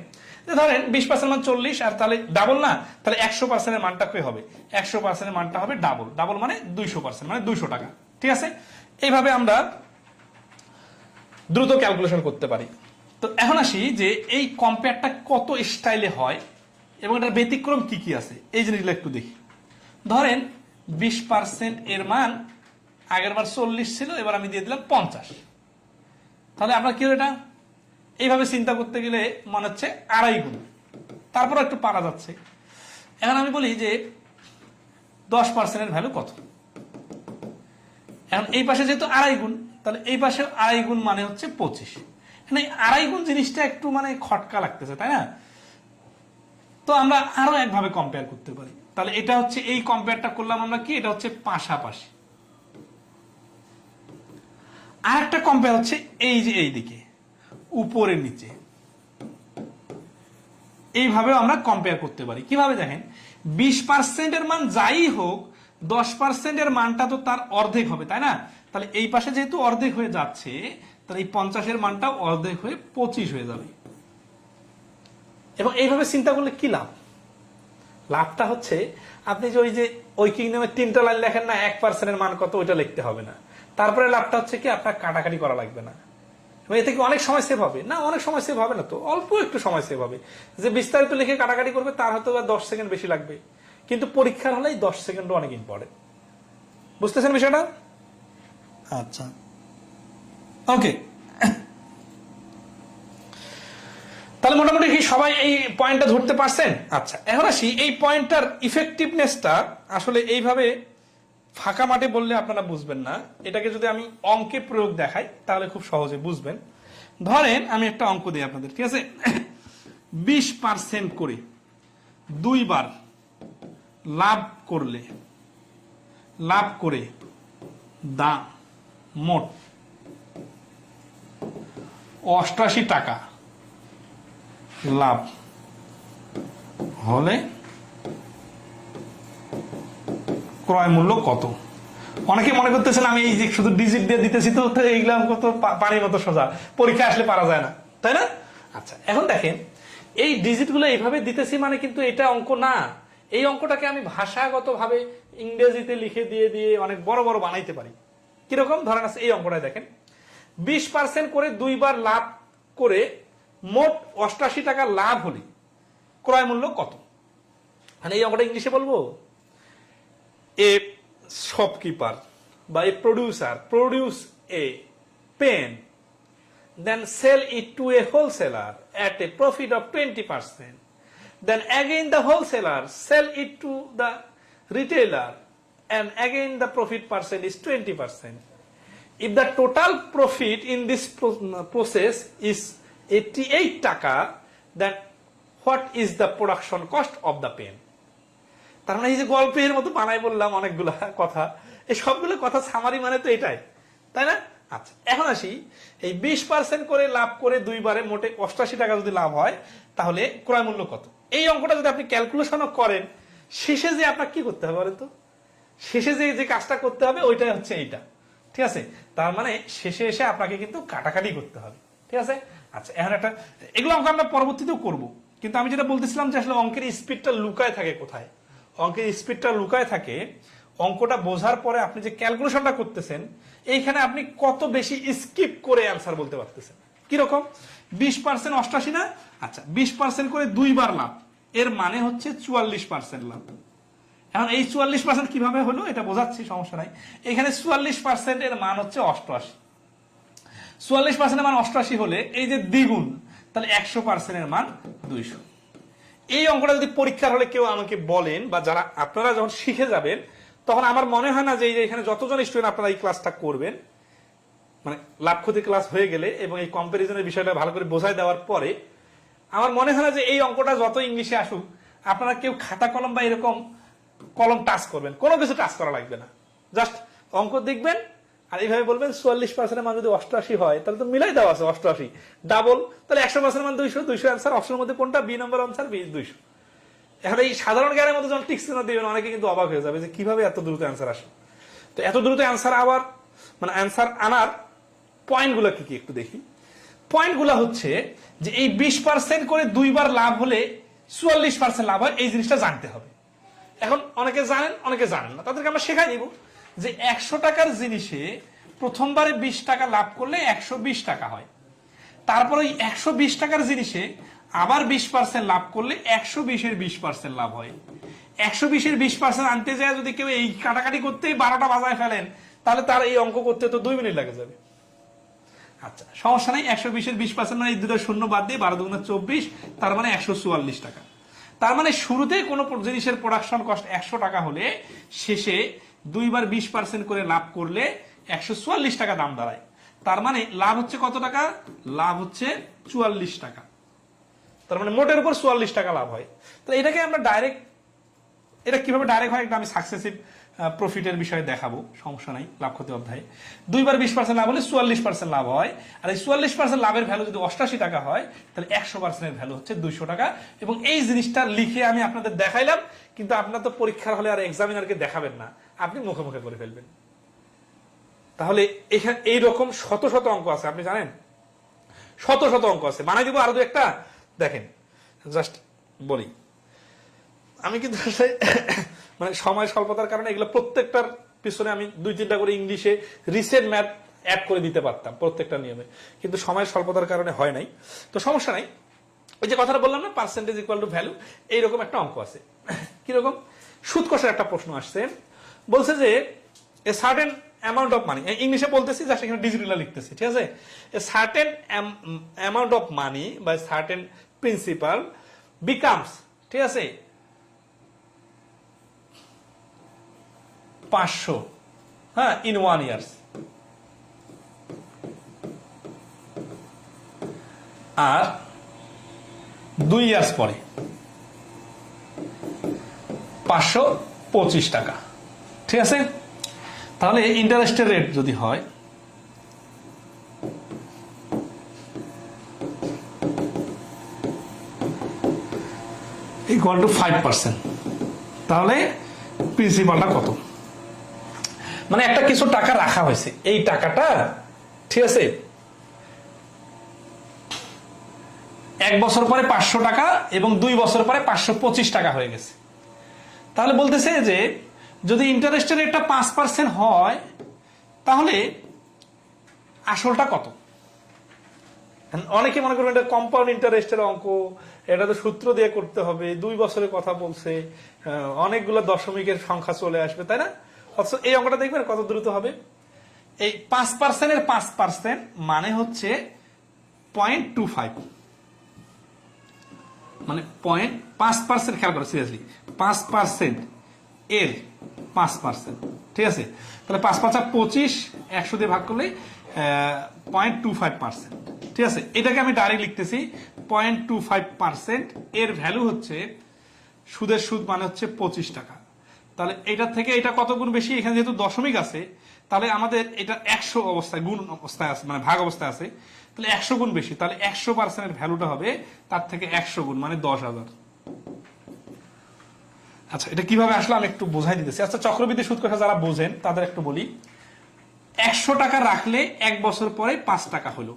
ধরেন 20% মান 40, আর তাহলে ডাবল না, তাহলে 100% এর মানটা কি হবে? 100% এর মানটা হবে ডাবল। ডাবল মানে 200%, মানে 200 টাকা। ঠিক আছে? এইভাবে আমরা দ্রুত ক্যালকুলেশন করতে পারি। তো এখন আসি যে এই কম্পেয়ারটা কত স্টাইলে হয় এবং এটার ব্যতিক্রম কি কি আছে, এই জিনিসগুলো একটু দেখি। ধরেন 20% এর মান আগের বার 40 ছিল, এবার আমি দিয়ে দিলাম 50। তাহলে আমরা কি হলো, এটা এইভাবে চিন্তা করতে গেলে মনে হচ্ছে 2.5 গুণ, তারপর একটু পারা যাচ্ছে। এখন আমি বলি যে 10% এর ভ্যালু কত? এখন এই পাশে যেহেতু 2.5 গুণ, তাহলে এই পাশে 2.5 গুণ মানে হচ্ছে 25। এখানে 2.5 গুণ জিনিসটা একটু মানে খটকা লাগতেছে, তাই না? তো আমরা আরো একভাবে কম্পেয়ার করতে পারি। তাহলে এটা হচ্ছে, এই কম্পেয়ারটা করলাম আমরা কি, এটা হচ্ছে পাশাপাশি। আর একটা কম্পেয়ার হচ্ছে এই যে এইদিকে উপরের নিচে, এইভাবেও আমরা কম্পেয়ার করতে পারি। কিভাবে দেখেন, 20% এর মান যাই হোক, 10% এর মানটা তো তার অর্ধেক হবে, তাই না? তাহলে এই পাশে যেহেতু অর্ধেক হয়ে যাচ্ছে, তাহলে এই 50 এর মানটাও অর্ধেক হয়ে 25 হয়ে যাবে। এবং এইভাবে চিন্তা করলে কি লাভ? লাভটা হচ্ছে, আপনি যে ওই যে ঐকিক নামে 3টা লাইন লেখেন না, 1% এর মান কত, ওইটা লিখতে হবে না। তারপরে লাভটা হচ্ছে কি, আপনার কাটাকাটি করা লাগবে না। এতে কি অনেক সময় সেভ হবে? না, অনেক সময় সেভ হবে না, তো অল্প একটু সময় সেভ হবে। যে বিস্তারিত লিখে কাটাকাটি করবে তার হয়তো 10 সেকেন্ড বেশি লাগবে, কিন্তু পরীক্ষার হলেই 10 সেকেন্ডও অনেক ইম্পর্টেন্ট। বুঝতেছেন বিষয়টা? আচ্ছা, ওকে। তাহলে মোটামুটি কি সবাই এই পয়েন্টটা ধরতে পারছেন? আচ্ছা, এখন আসি এই পয়েন্টটার ইফেক্টিভনেসটা। আসলে এইভাবে ফাঁকা মাঠে বললে আপনারা বুঝবেন না, এটাকে যদি আমি অঙ্কে প্রয়োগ দেখাই তাহলে খুব সহজে বুঝবেন। ধরেন আমি একটা অঙ্ক দিই আপনাদের, ঠিক আছে? 20% করে দুইবার লাভ করে দাম মোট 88 টাকা লাভ হলে ক্রয় মূল্য কত? অনেকে মনে করতেছেন আমি এই যে শুধু ডিজিট দিয়ে দিতেছি, তো এইগুলা কত পানির মতো সোজা, পরীক্ষা আসলে পারা যায় না, তাই না? আচ্ছা, এখন দেখেন এই ডিজিটগুলো এইভাবে দিতেছি মানে কিন্তু এটা অঙ্ক না। এই অঙ্কটাকে আমি ভাষাগতভাবে ইংরেজিতে লিখে দিয়ে দিয়ে অনেক বড় বড় বানাইতে পারি। কিরকম? ধরেন আছে এই অঙ্কটায় দেখেন 20% করে দুইবার লাভ করে মোট 88 টাকা লাভ হলে ক্রয় মূল্য কত? মানে এই অঙ্কটা ইংলিশে বলবো, এ শপকিপার বা a producer produce a pen, then sell it to a wholesaler at a profit of 20%. Then again the wholesaler sell it to the retailer and again the profit percent is 20%. If the total profit in this process is 88 taka, then what is the production cost of the pen? তার মানে এই যে গল্পের মতো বানাই বললাম অনেকগুলা কথা, এই সবগুলো কথা সামারি মানে তো এটাই, তাই না? আচ্ছা, এখন আসি এই 20% করে লাভ করে দুইবারে মোটে 88 টাকা যদি লাভ হয় তাহলে ক্রয় মূল্য কত? এই অঙ্কটা যদি আপনি ক্যালকুলেশনও করেন, শেষে যে আপনার কি করতে হবে বলেন তো? শেষে যে কাজটা করতে হবে ওইটাই হচ্ছে এইটা, ঠিক আছে? তার মানে শেষে এসে আপনাকে কিন্তু কাটাকাটি করতে হবে, ঠিক আছে? আচ্ছা, এখন একটা এগুলো অঙ্ক আমরা পরবর্তীতেও করব, কিন্তু আমি যেটা বলতেছিলাম যে আসলে অঙ্কের স্পিডটা লুকায় থাকে কোথায়? অঙ্কের স্পিডটা লুকায় থাকে অঙ্কটা বোঝার পরে আপনি যে ক্যালকুলেশনটা করতেছেন এইখানে আপনি কত বেশি স্কিপ করে অ্যান্সার বলতে পারতেছেন। কিরকম? 20% 88 না? আচ্ছা, 20% করে দুইবার লাভ, এর মানে হচ্ছে 44% লাভ। এখন এই 44% কিভাবে হলো এটা বোঝাচ্ছি, সমস্যা নাই। এখানে 44% এর মান হচ্ছে 88, 44% এর মান 88 হলে এই যে দ্বিগুণ, তাহলে 100% এর মান 200। এই অঙ্কটা যদি পরীক্ষার হলে কেউ আমাকে বলেন বা যারা আপনারা যখন শিখে যাবেন, তখন আমার মনে হয় না যে এখানে যতজন স্টুডেন্ট আপনারা এই ক্লাসটা করবেন, মানে লাভ ক্ষতি ক্লাস হয়ে গেলে এবং এই কম্পারিজনের বিষয়টা ভালো করে বোঝাই দেওয়ার পরে, আমার মনে হয় না যে এই অঙ্কটা যত ইংলিশে আসুক আপনারা কেউ খাতা কলম বা এরকম কলম টাচ করবেন, কোনো কিছু টাচ করা লাগবে না। জাস্ট অঙ্ক দেখবেন আর এইভাবে বলবেন 44% এর মান যদি 88 হয় তাহলে তো মিলাই দেওয়া আছে 88 ডাবল, তাহলে 100% এর মান 200, 200 অ্যান্সার। অপশনের মধ্যে কোনটা? বি নম্বর অ্যান্সার, বি 200। এখন এই সাধারণ জ্ঞানের মধ্যে যখন টিক্স না দিবেন অনেকে কিন্তু অবাক হয়ে যাবে যে কিভাবে এত দ্রুত অ্যান্সার আসে। তো এত দ্রুত অ্যান্সার আবার মানে অ্যান্সার আনার পয়েন্টগুলো কি কি একটু দেখি। পয়েন্টগুলো হচ্ছে যে এই 20% করে দুইবার লাভ হলে 44% লাভ হয়, এই জিনিসটা জানতে হবে। এখন অনেকে জানেন অনেকে জানেন না, তাদেরকে আমরা শেখাই দিব যে 100 টাকার জিনিসে প্রথমবারে 20 টাকা লাভ করলে 120 টাকা হয়, তারপর ওই 120 টাকার জিনিসে আবার 20% লাভ করলে 120-এর 20% লাভ হয়। 120-এর 20% আনতে যায় যদি কেউ এই কাটাকাটি করতেই 12টা বাজায় ফেলেন তাহলে তার এই অঙ্ক করতে তো 2 মিনিট লাগে যাবে। আচ্ছা, সমস্যা নাই, 120-এর 20% মানে এই দুটো শূন্য বাদ দিয়ে 12 দুগুণে 24, তার মানে 144 টাকা। তার মানে শুরুতে কোনো জিনিসের প্রোডাকশন কস্ট 100 টাকা হলে শেষে দুইবার 20% করে লাভ করলে 144 টাকা দাম দাঁড়ায়। তার মানে লাভ হচ্ছে কত টাকা? লাভ হচ্ছে 44 টাকা। তার মানে মোটের উপর 44 টাকা লাভ হয়। তো এটাকে আমরা ডাইরেক্ট, এটা কিভাবে ডাইরেক্ট হয় একটা আমি সাকসেসিভ প্রফিটের বিষয়ে দেখাবো, সমস্যা নাই। লাভ ক্ষতি অধ্যায়ে দুইবার 20% লাভ হলে 44% লাভ হয়, আর এই 44% লাভের ভ্যালু যদি 88 টাকা হয় তাহলে 100% এর ভ্যালু হচ্ছে 200 টাকা। এবং এই জিনিসটা লিখে আমি আপনাদের দেখাইলাম, কিন্তু আপনার তো পরীক্ষার হলে আর এক্সামিনারকে দেখাবেন না, আপনি মুখে মুখে করে ফেলবেন। তাহলে এখানে এইরকম শত শত অঙ্ক আছে, আপনি জানেন শত শত অঙ্ক আছে। বানাই দিব আরো দু একটা, দেখেন জাস্ট বলি। আমি কিন্তু মানে সময় স্বল্পতার কারণে এগুলো প্রত্যেকটার পিছনে আমি 2-3টা করে ইংলিশে রিসেন্ট ম্যাথ অ্যাড করে দিতে পারতাম প্রত্যেকটা নিয়মে, কিন্তু সময় স্বল্পতার কারণে হয় নাই। তো সমস্যা নাই, ওই যে কথাটা বললাম না, পার্সেন্টেজ ইকুয়াল টু ভ্যালু, এইরকম একটা অঙ্ক আছে। কিরকম? সুদ কষের একটা প্রশ্ন আসছে, বলছে যে a certain amount of money, ইংলিশে বলতেছি জাস্ট এখানে ডিজিটাল লিখতেছি, ঠিক আছে? A certain amount of money বা সার্টেন প্রিন্সিপাল বিকামস, ঠিক আছে, 500, হ্যাঁ, ইন 1 year। আর 2 ইয়ার্স পরে 525 টাকা। ঠিক আছে, তাহলে ইন্টারেস্টের রেট যদি হয় ইকুয়াল টু 5%, তাহলে প্রিন্সিপালটা কত? মানে একটা কিছু টাকা রাখা হয়েছে, এই টাকাটা ঠিক আছে 1 বছর পরে 500 টাকা এবং 2 বছর পরে 525 টাকা হয়ে গেছে। তাহলে বলতেছে যে যদি ইন্টারেস্টের রেটটা 5% হয় তাহলে আসলটা কত? অনেকে মনে করবেন এটা কম্পাউন্ড ইন্টারেস্টের অঙ্ক, এটা তো সূত্র দিয়ে করতে হবে, 2 বছরের কথা বলছে, অনেকগুলো দশমিকের সংখ্যা চলে আসবে, তাই না? অথচ এই অঙ্কটা দেখবেন কত দ্রুত হবে। এই 5% এর 5% মানে হচ্ছে 0.25, মানে 5%, খেয়াল করো সিরিয়াসলি, 5% এর 5%, ঠিক আছে? তাহলে 5×5 = 25, 100 দিয়ে ভাগ করলে 0.25%, ঠিক আছে? এটাকে আমি ডাইরেক্ট লিখতেছি 0.25%, এর ভ্যালু হচ্ছে সুদের সুদ মানে হচ্ছে 25 টাকা। তাহলে এটা থেকে এটা কত গুণ বেশি? এখানে যেহেতু দশমিক আছে তাহলে আমাদের এটা 100 অবস্থায়, গুণ অবস্থায় আছে, মানে ভাগ অবস্থায় আছে, তাহলে 100 গুণ বেশি, তাহলে 100% এর ভ্যালুটা হবে তার থেকে 100 গুণ, মানে 10,000। আচ্ছা, এটা কিভাবে আসলে আমি একটু বোঝাই দিতেছি। আচ্ছা, চক্রবৃদ্ধি সুদ কথা যারা বোঝেন তাদের একটু বলি। 100 টাকা রাখলে 1 বছর পরে 5 টাকা হলো।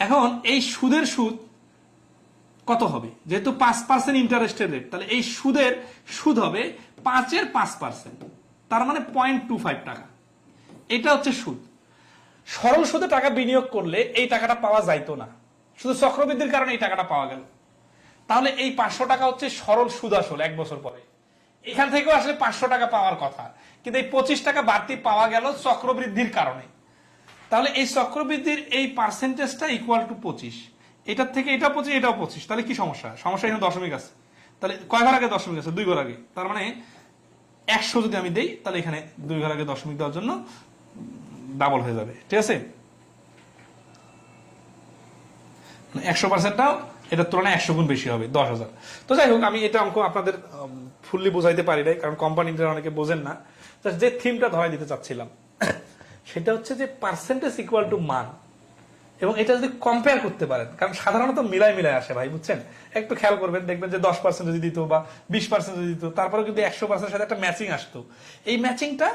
এখন এই সুদের সুদ কত হবে? যেহেতু 5% ইন্টারেস্টের রেট, তাহলে এই সুদের সুদ হবে 5 এর 5%, তার মানে 0.25 টাকা। এটা হচ্ছে সুদ। সরল সুদে টাকা বিনিয়োগ করলে এই টাকাটা পাওয়া যাইতো না, শুধু চক্রবৃদ্ধির কারণে এই টাকাটা পাওয়া গেল। তাহলে এই 500 টাকা হচ্ছে সরল সুদ আসল 1 বছর পরে। এখান থেকেও আসলে 500 টাকা পাওয়ার কথা, কিন্তু এই 25 টাকা বাড়তি পাওয়া গেল চক্রবৃদ্ধির কারণে। তাহলে এই চক্রবৃদ্ধির এই পার্সেন্টেজটা ইকুয়াল টু 25। এটার থেকে এটা 25, এটাও 25, তাহলে কি সমস্যা? সমস্যা এখানে দশমিক আছে, তাহলে কয় ঘর আগে দশমিক আছে? 2 ঘর আগে। তার মানে 100 যদি আমি দেই তাহলে এখানে 2 ঘর আগে দশমিক দেওয়ার জন্য ডাবল হয়ে যাবে, ঠিক আছে? 100%টাও এটার তুলনায় 100 গুণ বেশি হবে, 10,000। তো যাই হোক, আমি এটা অঙ্ক আপনাদের ফুললি বোঝাইতে পারি নাই, কারণ কোম্পানিটা অনেকে বোঝেন না। যে থিমটা ধরাই দিতে চাচ্ছিলাম সেটা হচ্ছে যে পার্সেন্টেজ ইকুয়াল টু মান, এবং এটা যদি কম্পেয়ার করতে পারেন, কারণ সাধারণত মিলাই আসে ভাই, বুঝছেন? একটু খেয়াল করবেন, দেখবেন যে 10% যদি দিত বা 20% যদি দিত, তারপরে কিন্তু 100% সাথে একটা ম্যাচিং আসতো। এই ম্যাচিংটা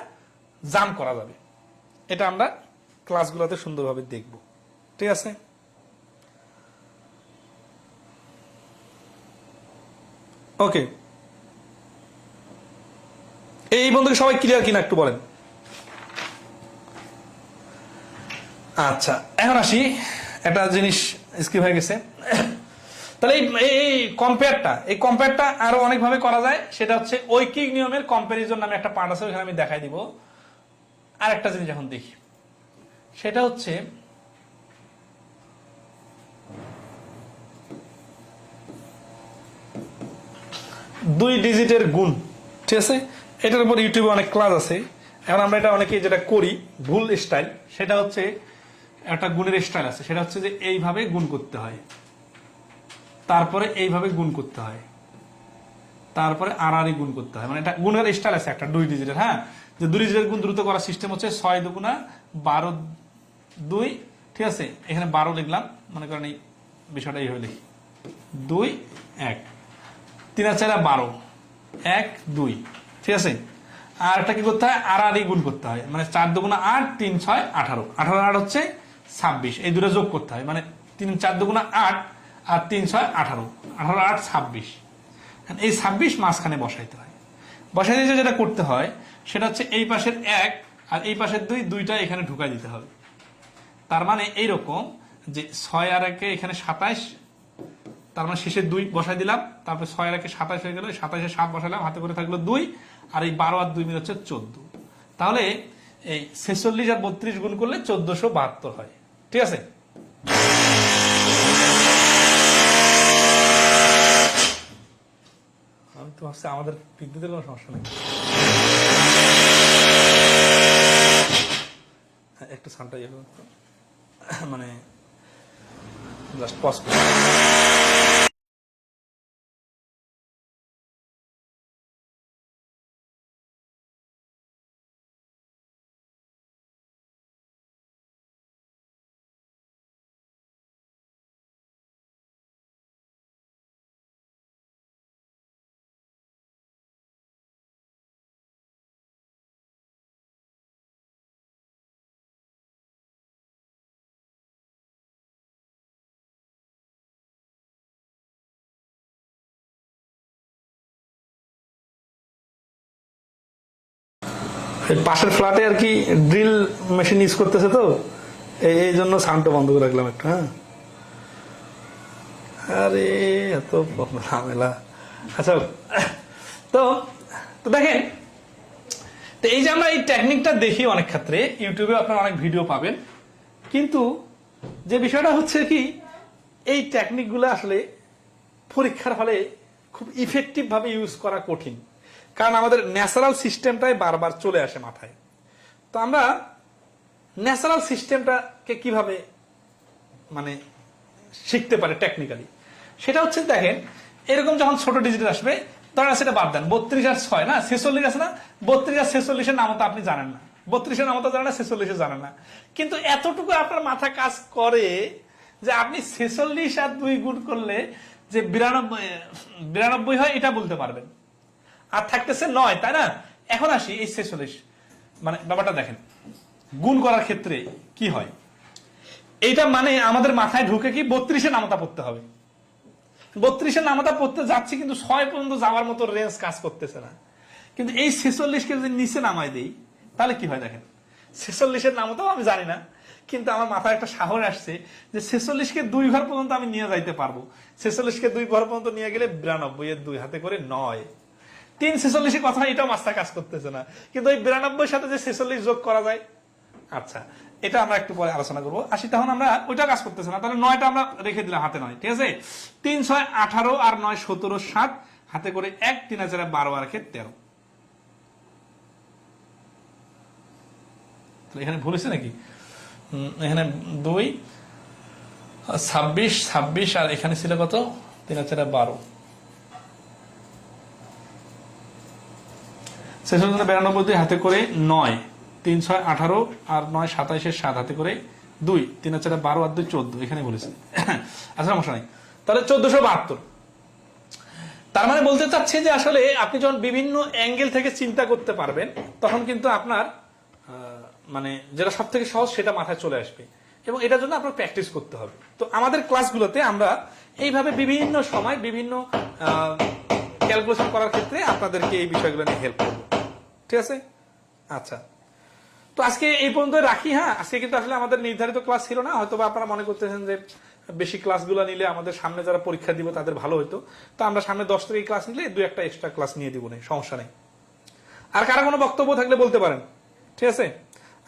জাম করা যাবে, এটা আমরা ক্লাসগুলোতে সুন্দরভাবে দেখব, ঠিক আছে? ওকে, এই বন্ধুকে সবাই ক্লিয়ার কিনা একটু বলেন। আচ্ছা, এখন আসি, একটা জিনিস স্কিপ হয়ে গেছে। তাহলে এই কম্পেয়ারটা আরো অনেকভাবে করা যায়। সেটা হচ্ছে ঐকিক নিয়মের কম্পারিজন নামে একটা পার্ট আছে, ওখানে আমি দেখাই দিব। আর একটা জিনিস এখন দেখি, সেটা হচ্ছে দুই ডিজিটের গুণ, ঠিক আছে? এটার উপর ইউটিউবে অনেক ক্লাস আছে। এখন আমরা এটা অনেকে যেটা করি ভুল স্টাইল, সেটা হচ্ছে একটা গুণের স্টাইল আছে, সেটা হচ্ছে যে এইভাবে গুণ করতে হয়, তারপরে এইভাবে গুণ করতে হয়, তারপরে আড়াআড়ি গুণ করতে হয়। মানে এটা গুণের স্টাইল আছে একটা 2 ডিজিটের। হ্যাঁ, যে 2 ডিজিটের গুণ দ্রুত করার সিস্টেম হচ্ছে 6 দুগুণা 12 2, ঠিক আছে? এখানে 12 লিখলাম, মনে করেন এই বিষয়টা এইভাবে লিখি, 2 1, 3 আর 4 12, 1 2, ঠিক আছে? আর একটা কি করতে হয়? আড়াআড়ি গুণ করতে হয়, মানে 4 দুগুণা 8, 3 6 18, 18 8 হচ্ছে 26, এই দুটো যোগ করতে হয়, মানে 3 4 দুগুণা 8 আর 3 6 18, 18 8 26। এই 26 মাঝখানে বসাইতে হয়। বসাই দিয়ে যেটা করতে হয় সেটা হচ্ছে এই পাশের 1 আর এই পাশের 2, দুইটা এখানে ঢুকাই দিতে হবে। তার মানে এইরকম যে 6 আর 1 এখানে 27, তার মানে শেষে 2 বসাই দিলাম, তারপরে 6 আর 1 27 হয়ে গেল, 27 এ 7 বসাইলাম, হাতে করে থাকলো 2, আর এই 12 আর 2 মিলে হচ্ছে 14। তাহলে এই 46 আর 32 গুণ করলে 1472 হয়, ঠিক আছে? আমি তো ভাবছি আমাদের বিদ্যুতের কোনো সমস্যা নেই, একটু সানটা মানে জাস্ট পজ পাশের ফ্ল্যাটে আর কি ড্রিল মেশিন ইউজ করতেছে, তো এই জন্য সাউন্ডটা বন্ধ করে রাখলাম একটু। হ্যাঁ, আরে এত ঝামেলা। আচ্ছা, তো তো দেখেন, তো এই যে আমরা এই টেকনিকটা দেখি অনেক ক্ষেত্রে ইউটিউবে আপনারা অনেক ভিডিও পাবেন, কিন্তু যে বিষয়টা হচ্ছে কি, এই টেকনিকগুলো আসলে পরীক্ষার হলে খুব ইফেক্টিভ ভাবে ইউজ করা কঠিন, কারণ আমাদের ন্যাচারাল সিস্টেমটাই বারবার চলে আসে মাথায়। তো আমরা ন্যাচারাল সিস্টেমটাকে কিভাবে মানে শিখতে পারে টেকনিক্যালি, সেটা হচ্ছে দেখেন, এরকম যখন ছোট ডিজিট আসবে, ধরেন সেটা বাদ দেন, 32 আর 6 না 46 আছে না, 32 আর 46-এর নামতা আপনি জানেন না, 32-এর নামতা জানেন না, 46-এর জানেন না, কিন্তু এতটুকু আপনার মাথা কাজ করে যে আপনি 46 আর 2 গুণ করলে যে 92 হয় এটা বলতে পারবেন, আর থাকতেছে 9, তাই না? এখন আসি এই 46, মানে ব্যাপারটা দেখেন গুণ করার ক্ষেত্রে কি হয়। এইটা মানে আমাদের মাথায় ঢুকে কি 32-এর নামতা পড়তে হবে, 32-এর নামতা পড়তে যাচ্ছি, কিন্তু 6 পর্যন্ত যাওয়ার মতো রেঞ্জ কাজ করতেছে না। কিন্তু এই 46-কে যদি নিচে নামাই দেই তাহলে কি হয় দেখেন, 46-এর নামতাও আমি জানি না, কিন্তু আমার মাথায় একটা সাহস আসছে যে 46-কে 2 ঘর পর্যন্ত আমি নিয়ে যাইতে পারবো। 46-কে 2 ঘর পর্যন্ত নিয়ে গেলে 92 এর 2 হাতে করে 9, 3 46-এর কথা এটাও মাথা কাজ করতেছে না, কিন্তু ওই 92-এর সাথে যে 46 যোগ করা যায়, আচ্ছা এটা আমরা একটু পরে আলোচনা করবো। আসি তখন আমরা ওইটা কাজ করতেছে না, তাহলে 9টা আমরা রেখে দিলাম হাতে 9, ঠিক আছে। 3 6 18 আর 9 17 7 হাতে করে 1, 3 4 12 আর 13। এখানে ভুল হয়েছে নাকি? এখানে 2 26 26 আর এখানে ছিল কত, 3 4 12, 92 হাতে করে 9, 3 6 18 আর 9 27 7 হাতে করে 2, 3 4 12 আর 2 14, এখানে বলেছে। আচ্ছা সমস্যা নাই, তাহলে 1472। তার মানে বলতে চাচ্ছে যে আসলে আপনি যখন বিভিন্ন অ্যাঙ্গেল থেকে চিন্তা করতে পারবেন, তখন কিন্তু আপনার মানে যেটা সব থেকে সহজ সেটা মাথায় চলে আসবে, এবং এটার জন্য আপনার প্র্যাকটিস করতে হবে। তো আমাদের ক্লাসগুলোতে আমরা এইভাবে বিভিন্ন সময় বিভিন্ন ক্যালকুলেশন করার ক্ষেত্রে আপনাদেরকে এই বিষয়গুলো নিয়ে হেল্প করবো, ঠিক আছে। আচ্ছা, তো আজকে এই পর্যন্ত রাখি। হ্যাঁ, আজকে কিন্তু আসলে আমাদের নির্ধারিত ক্লাস ছিল না, হয়তো আপনারা মনে করতেছেন যে বেশি ক্লাসগুলো নিলে আমাদের সামনে যারা পরীক্ষা দিব তাদের ভালো হতো, তো আমরা সামনে 10 থেকে ক্লাস নিলে 2-1টা এক্সট্রা ক্লাস নিয়ে দিব, নেই সমস্যা নেই। আর কারো কোনো বক্তব্য থাকলে বলতে পারেন, ঠিক আছে।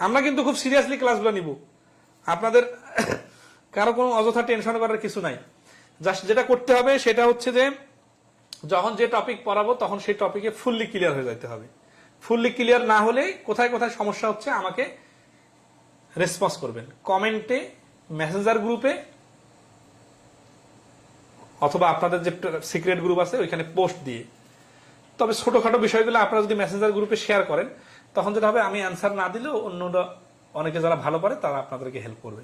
আমরা কিন্তু খুব সিরিয়াসলি ক্লাসগুলো নিব, আপনাদের কারো কোনো অযথা টেনশন করার কিছু নাই। জাস্ট যেটা করতে হবে সেটা হচ্ছে যে যখন যে টপিক পড়াবো তখন সেই টপিকে ফুললি ক্লিয়ার হয়ে যেতে হবে। ফুললি ক্লিয়ার না হলে কোথায় কোথায় সমস্যা হচ্ছে আমাকে রেসপন্স করবেন কমেন্টে, মেসেঞ্জার গ্রুপে, অথবা আপনাদের যে সিক্রেট গ্রুপ আছে ওইখানে পোস্ট দিয়ে। তবে ছোটখাটো বিষয়গুলো আপনারা যদি মেসেঞ্জার গ্রুপে শেয়ার করেন, তখন যেটা হবে আমি অ্যান্সার না দিলেও অন্যরা, অনেকে যারা ভালো পারে তারা আপনাদেরকে হেল্প করবে,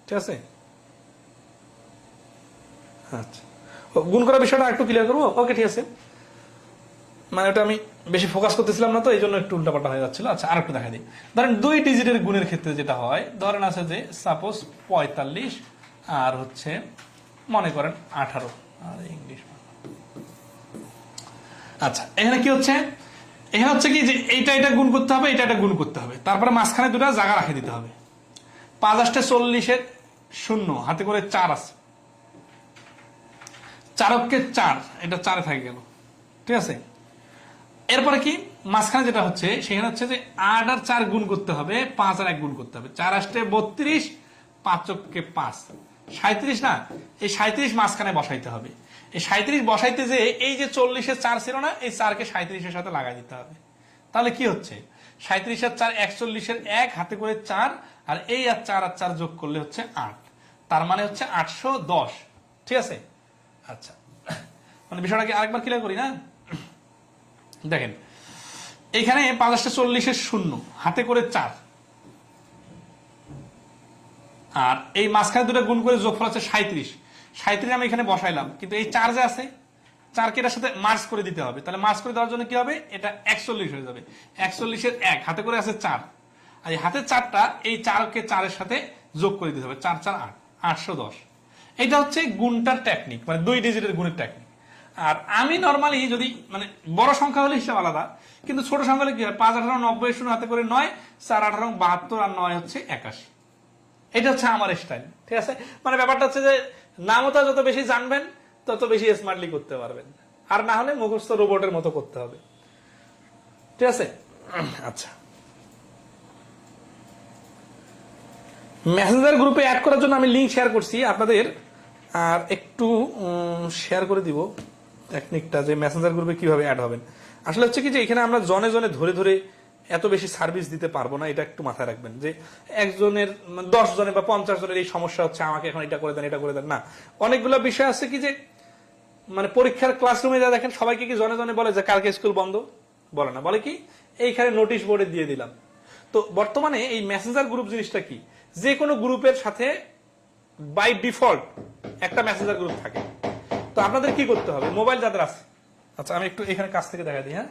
ঠিক আছে। আচ্ছা, গুণ করার বিষয়টা একটু ক্লিয়ার করবো, ওকে ঠিক আছে। মানে ওটা আমি বেশি ফোকাস করতেছিলাম না, তো এই জন্য একটু উল্টাপাল্টা হয়ে যাচ্ছিল। আচ্ছা, আর একটু দেখা দিই। ধরেন 2 ডিজিটের গুণের ক্ষেত্রে যেটা হয়, ধরেন আছে যে সাপোজ 45 আর হচ্ছে মনে করেন 18, আর ইংলিশ। আচ্ছা, এখানে কি হচ্ছে, এখানে হচ্ছে কি যে এটা গুণ করতে হবে, এটা গুণ করতে হবে, তারপরে মাঝখানে 2টা জায়গা রাখে দিতে হবে। 5 8 40-এর 0 হাতে করে 4 আছে, 4 4, এটা 4 থাকে গেল, ঠিক আছে। এরপরে কি মাঝখানে যেটা হচ্ছে সেখানে হচ্ছে যে 8 আর 4 গুণ করতে হবে, 5 আর 1 গুণ করতে হবে। 4 8 32, 5 5, 37 না, এই 37 মাঝখানে বসাইতে হবে। এই 37 বসাইতে যে এই যে 40-এর 4 ছিল না, এই 4-কে 37-এর সাথে লাগাই দিতে হবে। তাহলে কি হচ্ছে, 37 আর 4 41-এর 1 হাতে করে 4, আর এই আর 4 আর 4 যোগ করলে হচ্ছে 8, তার মানে হচ্ছে 810, ঠিক আছে। আচ্ছা, মানে বিষয়টাকে আরেকবার ক্লিয়ার করি না। দেখেন এখানে 5 8 40-এর 0 হাতে করে 4, আর এই মাঝখানে 2টা গুণ করে যোগফল আছে 37। 37 আমি এখানে বসাইলাম, কিন্তু এই 4 যে আছে, 4কে এটার সাথে মার্জ করে দিতে হবে। তাহলে মার্জ করে দেওয়ার জন্য কি হবে, এটা 41 হয়ে যাবে। 41-এর 1 হাতে করে আছে 4, আর এই হাতের 4টা এই 4কে 4-এর সাথে যোগ করে দিতে হবে। 4 4 8, 810। এটা হচ্ছে গুণটার টেকনিক, মানে 2 ডিজিটের গুণের টেকনিক। আর আমি নর্মালি যদি মানে বড় সংখ্যা হলে হিসাব আলাদা, কিন্তু ছোট সংখ্যা হলে কি হয়, 5 18 90 শূন্য হাতে করে 9, 4 18 72 আর 9 হচ্ছে 81। এটা হচ্ছে আমার স্টাইল, ঠিক আছে। মানে ব্যাপারটা হচ্ছে যে নামতা যত বেশি জানবেন তত বেশি স্মার্টলি করতে পারবেন, আর না হলে মুখস্থ রোবটের মতো করতে হবে, ঠিক আছে। আচ্ছা, মেসেঞ্জার গ্রুপে অ্যাড করার জন্য আমি লিংক শেয়ার করছি আপনাদের, আর একটু শেয়ার করে দিব টেকনিকটা যে মেসেঞ্জার গ্রুপে কিভাবে অ্যাড হবেন। আসলে হচ্ছে কি যে এখানে আমরা জনে জনে ধরে ধরে এত বেশি সার্ভিস দিতে পারবো না, এটা একটু মাথায় রাখবেন যে একজনের 10 জনের বা 50 জনের এই সমস্যা হচ্ছে, আমাকে এখন এটা করে দেন এটা করে দেন, না। অনেকগুলো বিষয় আছে কি যে মানে পরীক্ষার ক্লাসরুমে যা দেখেন সবাইকে কি জনে জনে বলে যে কালকে স্কুল বন্ধ, বলে না, বলে কি এইখানে নোটিশ বোর্ডে দিয়ে দিলাম। তো বর্তমানে এই মেসেঞ্জার গ্রুপ জিনিসটা কি, যে কোনো গ্রুপের সাথে বাই ডিফল্ট একটা মেসেঞ্জার গ্রুপ থাকে। তো আপনাদের কি করতে হবে, মোবাইল যাদের আছে, আচ্ছা আমি একটু এখানে কাছ থেকে দেখা দিই, হ্যাঁ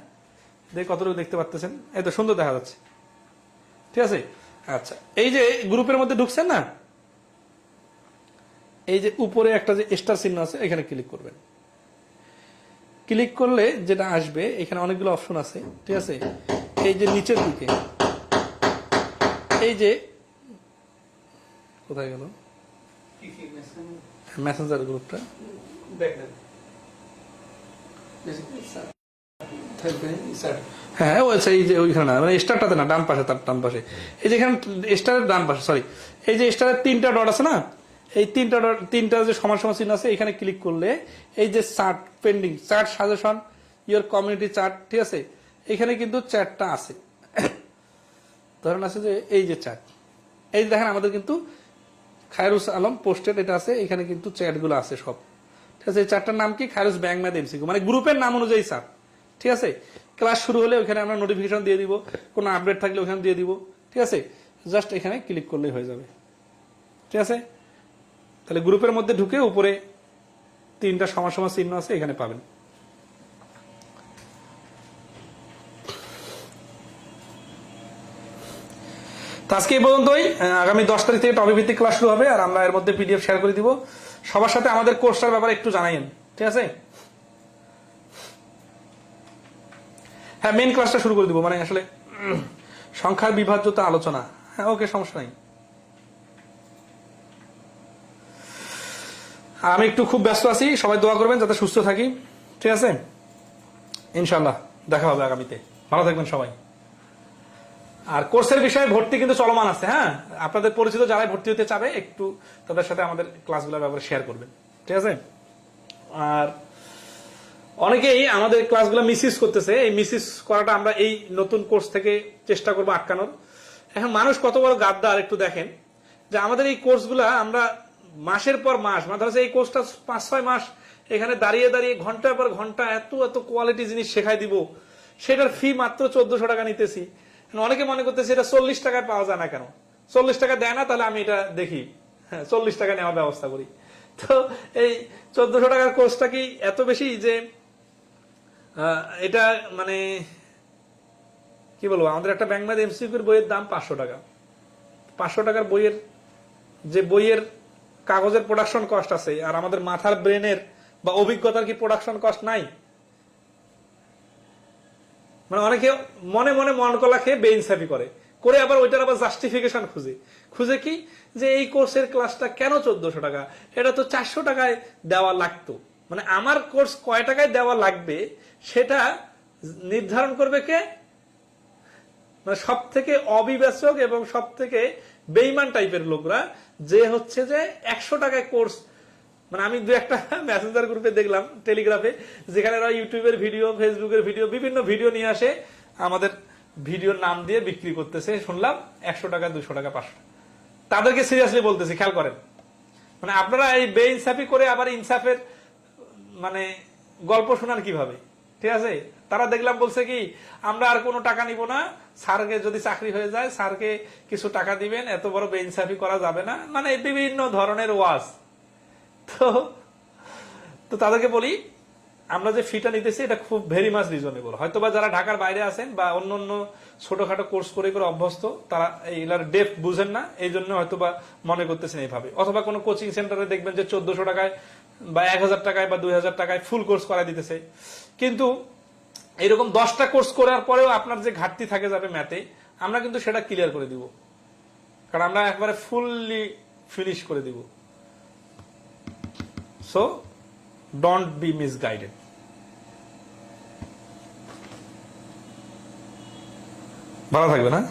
দেখি কতটুকু দেখতে পাচ্ছেন, এই তো সুন্দর দেখা যাচ্ছে, ঠিক আছে। আচ্ছা, এই যে গ্রুপের মধ্যে ঢুকছেন না, এই যে উপরে একটা যে স্টার চিহ্ন আছে এখানে ক্লিক করবেন। ক্লিক করলে যেটা আসবে, এখানে অনেকগুলো অপশন আছে, ঠিক আছে। এই যে নিচের দিকে এই যে কোথায় গেল মেসেঞ্জার গ্রুপটা, হ্যাঁ এই যে ওইখানে না, মানে স্টারটাতে না, ডান পাশে, তার ডান পাশে, এই যে এখানে স্টারের ডান পাশে, সরি, এই যে স্টারের 3টা ডট আছে না, এই 3টা ডট, 3টা যে সমান সমান চিহ্ন আছে, এখানে ক্লিক করলে এই যে chart pending, chart suggestion, your community chart, ঠিক আছে। এখানে কিন্তু চ্যাটটা আছে, ধরেন আছে যে এই যে চ্যাট, এই যে দেখেন আমাদের কিন্তু খায়রুস আলম পোস্টেড এটা আছে, এখানে কিন্তু চ্যাট গুলো আছে সব, ঠিক আছে। এই চ্যাটটার নাম কি, খায়রুস ব্যাংক ম্যাথ এমসিকিউ, মানে গ্রুপের নাম অনুযায়ী স্যার, ঠিক আছে। ক্লাস শুরু হলে ওখানে আমরা নোটিফিকেশন দিয়ে দিব, কোনো আপডেট থাকলে ওখানে দিয়ে দিব, ঠিক আছে। জাস্ট এখানে ক্লিক করলেই হয়ে যাবে, ঠিক আছে। তাহলে গ্রুপের মধ্যে ঢুকে উপরে 3টা সমান সমান চিহ্ন আছে, এখানে পাবেন। আজকে এই পর্যন্তই, আগামী 10 তারিখ থেকে টপিক ভিত্তিক ক্লাস শুরু হবে, আর আমরা এর মধ্যে পিডিএফ শেয়ার করে দিব। সবার সাথে আমাদের কোর্সটার ব্যাপারে একটু জানাইন, ঠিক আছে। হ্যাঁ, মেইন ক্লাসটা শুরু করে দিব, মানে আসলে সংখ্যার বিভাজ্যতা আলোচনা, হ্যাঁ ওকে, সমস্যা নাই। আর আমি একটু খুব ব্যস্ত আছি, সবাই দোয়া করবেন যাতে সুস্থ থাকি, ঠিক আছে। ইনশাল্লাহ দেখা হবে আগামীতে, ভালো থাকবেন সবাই। আর কোর্সের বিষয়ে ভর্তি কিন্তু চলমান আছে, হ্যাঁ আপনাদের পরিচিত যারাই ভর্তি হতে চাবে একটু তাদের সাথে আমাদের ক্লাসগুলোর ব্যাপারে শেয়ার করবেন, ঠিক আছে। আর অনেকেই আমাদের ক্লাসগুলো মিসইউজ করতেছে, এই মিসইউজ করাটা আমরা এই নতুন কোর্স থেকে চেষ্টা করবো আটকানোর। এখন মানুষ কত বড় গাদ্দার একটু দেখেন, যে আমাদের এই কোর্সগুলা আমরা মাসের পর মাস, মানে ধরো এই কোর্সটা 5-6 মাস এখানে দাঁড়িয়ে দাঁড়িয়ে ঘন্টার পর ঘন্টা এত এত কোয়ালিটি জিনিস শেখাই দিব, সেটার ফি মাত্র 1400 টাকা নিতেছি। অনেকে মনে করতেছে এটা 40 টাকায় পাওয়া যায় না, কেন 40 টাকা দেয় না, তাহলে আমি এটা দেখি, হ্যাঁ 40 টাকা নেওয়ার ব্যবস্থা করি। তো এই 1400 টাকার কোর্সটা কি এত বেশি যে এটা মানে কি বলবো, আমাদের একটা ব্যাংক ম্যাথ এমসিকিউর বইয়ের দাম 500 টাকা। 500 টাকার বইয়ের যে বইয়ের কাগজের প্রোডাকশন কস্ট আছে, আর আমাদের মাথার ব্রেনের বা অভিজ্ঞতার কি প্রোডাকশন কস্ট নাই? মানে অনেকে মনে মনে মন কলা খেয়ে বেইনসাফি করে আবার ওইটার আবার জাস্টিফিকেশন খুঁজে কি যে এই কোর্সের ক্লাসটা কেন 1400 টাকা, এটা তো 400 টাকায় দেওয়া লাগতো। মানে আমার কোর্স কয় টাকায় দেওয়া লাগবে সেটা নির্ধারণ করবে কে? মানে সব থেকে অবিবেচক এবং সব থেকে বেইমান টাইপের লোকরা, যে হচ্ছে যে 100 টাকায় কোর্স, মানে আমি দু একটা মেসেঞ্জার গ্রুপে দেখলাম টেলিগ্রাফে, যেখানে ওরা ইউটিউবের ভিডিও, ফেসবুকের ভিডিও, বিভিন্ন ভিডিও নিয়ে আসে আমাদের ভিডিওর নাম দিয়ে বিক্রি করতেছে, শুনলাম 100 টাকা, 200 টাকা, 500 টাকা। তাদেরকে সিরিয়াসলি বলতেছি, খেয়াল করেন, মানে আপনারা এই বেইনসাফি করে আবার ইনসাফের মানে গল্প শোনান কিভাবে, ঠিক আছে। তারা দেখলাম বলছে কি, আমরা আর কোনো টাকা নিব না, স্যারকে যদি চাকরি হয়ে যায় স্যারকে কিছু টাকা দিবেন, এত বড় বেইনসাফি করা যাবে না, মানে বিভিন্ন ধরনের ওয়াজ। তো তাদেরকে বলি, আমরা যে ফিটা নিতেছি এটা খুব ভেরি মাচ রিজনেবল। হয়তোবা যারা ঢাকার বাইরে আছেন বা অন্য অন্য ছোটখাটো কোর্স করে করে অভ্যস্ত, তারা এইগুলার ডেপথ বুঝেন না, এই জন্য হয়তোবা মনে করতেছেন এইভাবে। অথবা কোনো কোচিং সেন্টারে দেখবেন যে 1400 টাকায় বা 1000 টাকায় বা 2000 টাকায় ফুল কোর্স করা দিতেছে, কিন্তু এরকম 10টা কোর্স করার পরেও আপনার যে ঘাটতি থাকে যাবে ম্যাথে, আমরা কিন্তু সেটা ক্লিয়ার করে দিব, কারণ আমরা একবারে ফুললি ফিনিশ করে দিব। So don't be misguided. ভালো থাকবে না?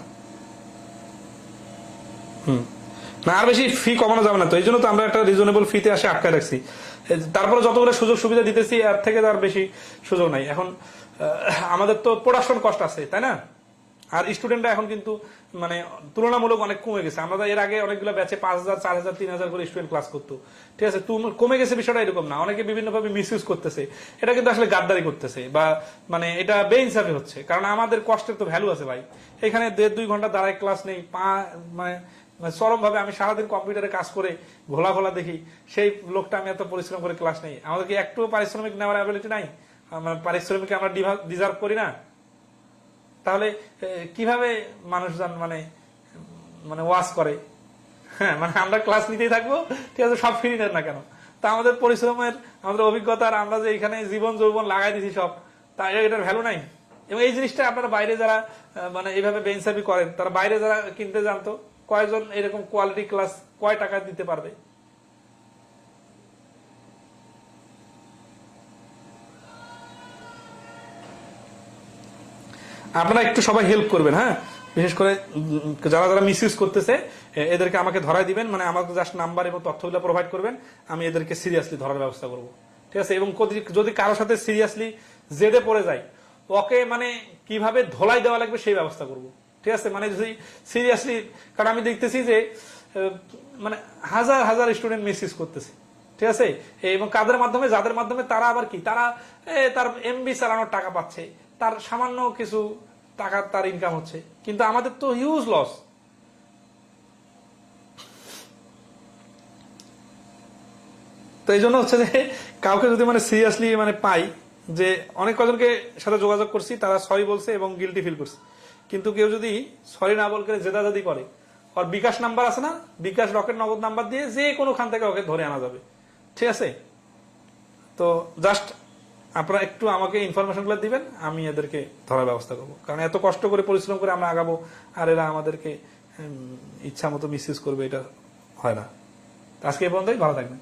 না, আর বেশি ফি কমানো যাবে না, তো এই জন্য তো আমরা একটা রিজনেবল ফিতে আসে আটকায় রাখছি। তারপরে যতগুলো সুযোগ সুবিধা দিতেছি এর থেকে তো আর বেশি সুযোগ নাই। এখন আমাদের তো প্রোডাকশন কস্ট আছে, তাই না? আর স্টুডেন্টরা এখন কিন্তু মানে তুলনামূলক অনেক কমে গেছে। আমরা এর আগে অনেকগুলো ব্যাচে 5000, 4000, 3000 করে স্টুডেন্ট ক্লাস করতো, ঠিক আছে? কমে গেছে বিষয়টা এরকম না, অনেকে বিভিন্নভাবে মিসইউজ করতেছে, এটা কিন্তু আসলে গাদ্দারি করতেছে বা মানে এটা বেইনসাফি হচ্ছে, কারণ আমাদের কষ্টের তো ভ্যালু আছে ভাই। এখানে 1.5-2 ঘন্টা দাঁড়ায় ক্লাস নেই, মানে চরম ভাবে আমি সারাদিন কম্পিউটারে কাজ করে ঘোলা ঘোলা দেখি, সেই লোকটা আমি এত পরিশ্রম করে ক্লাস নেই, আমাদেরকে একটু পারিশ্রমিক নেওয়ার অ্যাবিলিটি নাই? পারিশ্রমিক আমরা ডিজার্ভ করি না? তাহলে কিভাবে মানুষজন মানে মানে ওয়াজ করে? হ্যাঁ, মানে আমরা ক্লাস নিতেই থাকবো, ঠিক আছে, সব ফ্রি নেন না কেন? তা আমাদের পরিশ্রমের, আমাদের অভিজ্ঞতার, আমরা যে এখানে জীবন যৌবন লাগাই দিছি সব, তা এটার ভ্যালু নাই? এবং এই জিনিসটা আপনারা বাইরে যারা মানে এইভাবে বেইনসাফি করেন, তারা বাইরে যারা কিনতে জানতো, কয়জন এরকম কোয়ালিটি ক্লাস কয় টাকা দিতে পারবে? আপনারা একটু সবাই হেল্প করবেন, হ্যাঁ, বিশেষ করে যারা যারা মিসইউজ করতেছে এদেরকে আমাকে ধরাই দিবেন, মানে আমাকে জাস্ট নাম্বার এবং তথ্যগুলো প্রোভাইড করবেন, আমি এদেরকে সিরিয়াসলি ধরার ব্যবস্থা করব, ঠিক আছে? এবং যদি কারোর সাথে সিরিয়াসলি জেদে পড়ে যায়, ওকে মানে কিভাবে ধোলাই দেওয়া লাগবে সেই ব্যবস্থা করব, ঠিক আছে? মানে যদি সিরিয়াসলি, কারণ আমি দেখতেছি যে মানে হাজার হাজার স্টুডেন্ট মিসইউজ করতেছে, ঠিক আছে? এবং কাদের মাধ্যমে, যাদের মাধ্যমে তারা আবার কি, তারা তার এমবি চালানোর টাকা পাচ্ছে, তার সামান্য কিছু টাকা তার ইনকাম হচ্ছে, কিন্তু আমাদের তো হিউজ লস। তো এই জন্য হচ্ছে যে কাউকে যদি মানে সিরিয়াসলি মানে পাই, যে অনেক কজনকে সাথে যোগাযোগ করছি, তারা সরি বলছে এবং গিলটি ফিল করছে, কিন্তু কেউ যদি সরি না বলকে জেদাজাদি করে, আর বিকাশ নাম্বার আছে না, বিকাশ রকেট নগদ নাম্বার দিয়ে যে কোনো খান থেকে ওকে ধরে আনা যাবে, ঠিক আছে? তো জাস্ট আপনারা একটু আমাকে ইনফরমেশন গুলো দিবেন, আমি এদেরকে ধরার ব্যবস্থা করবো, কারণ এত কষ্ট করে পরিশ্রম করে আমরা আগাবো আর এরা আমাদেরকে ইচ্ছা মতো মিসইউজ করবে, এটা হয় না। আজকে এই পর্যন্তই, ভালো থাকবেন।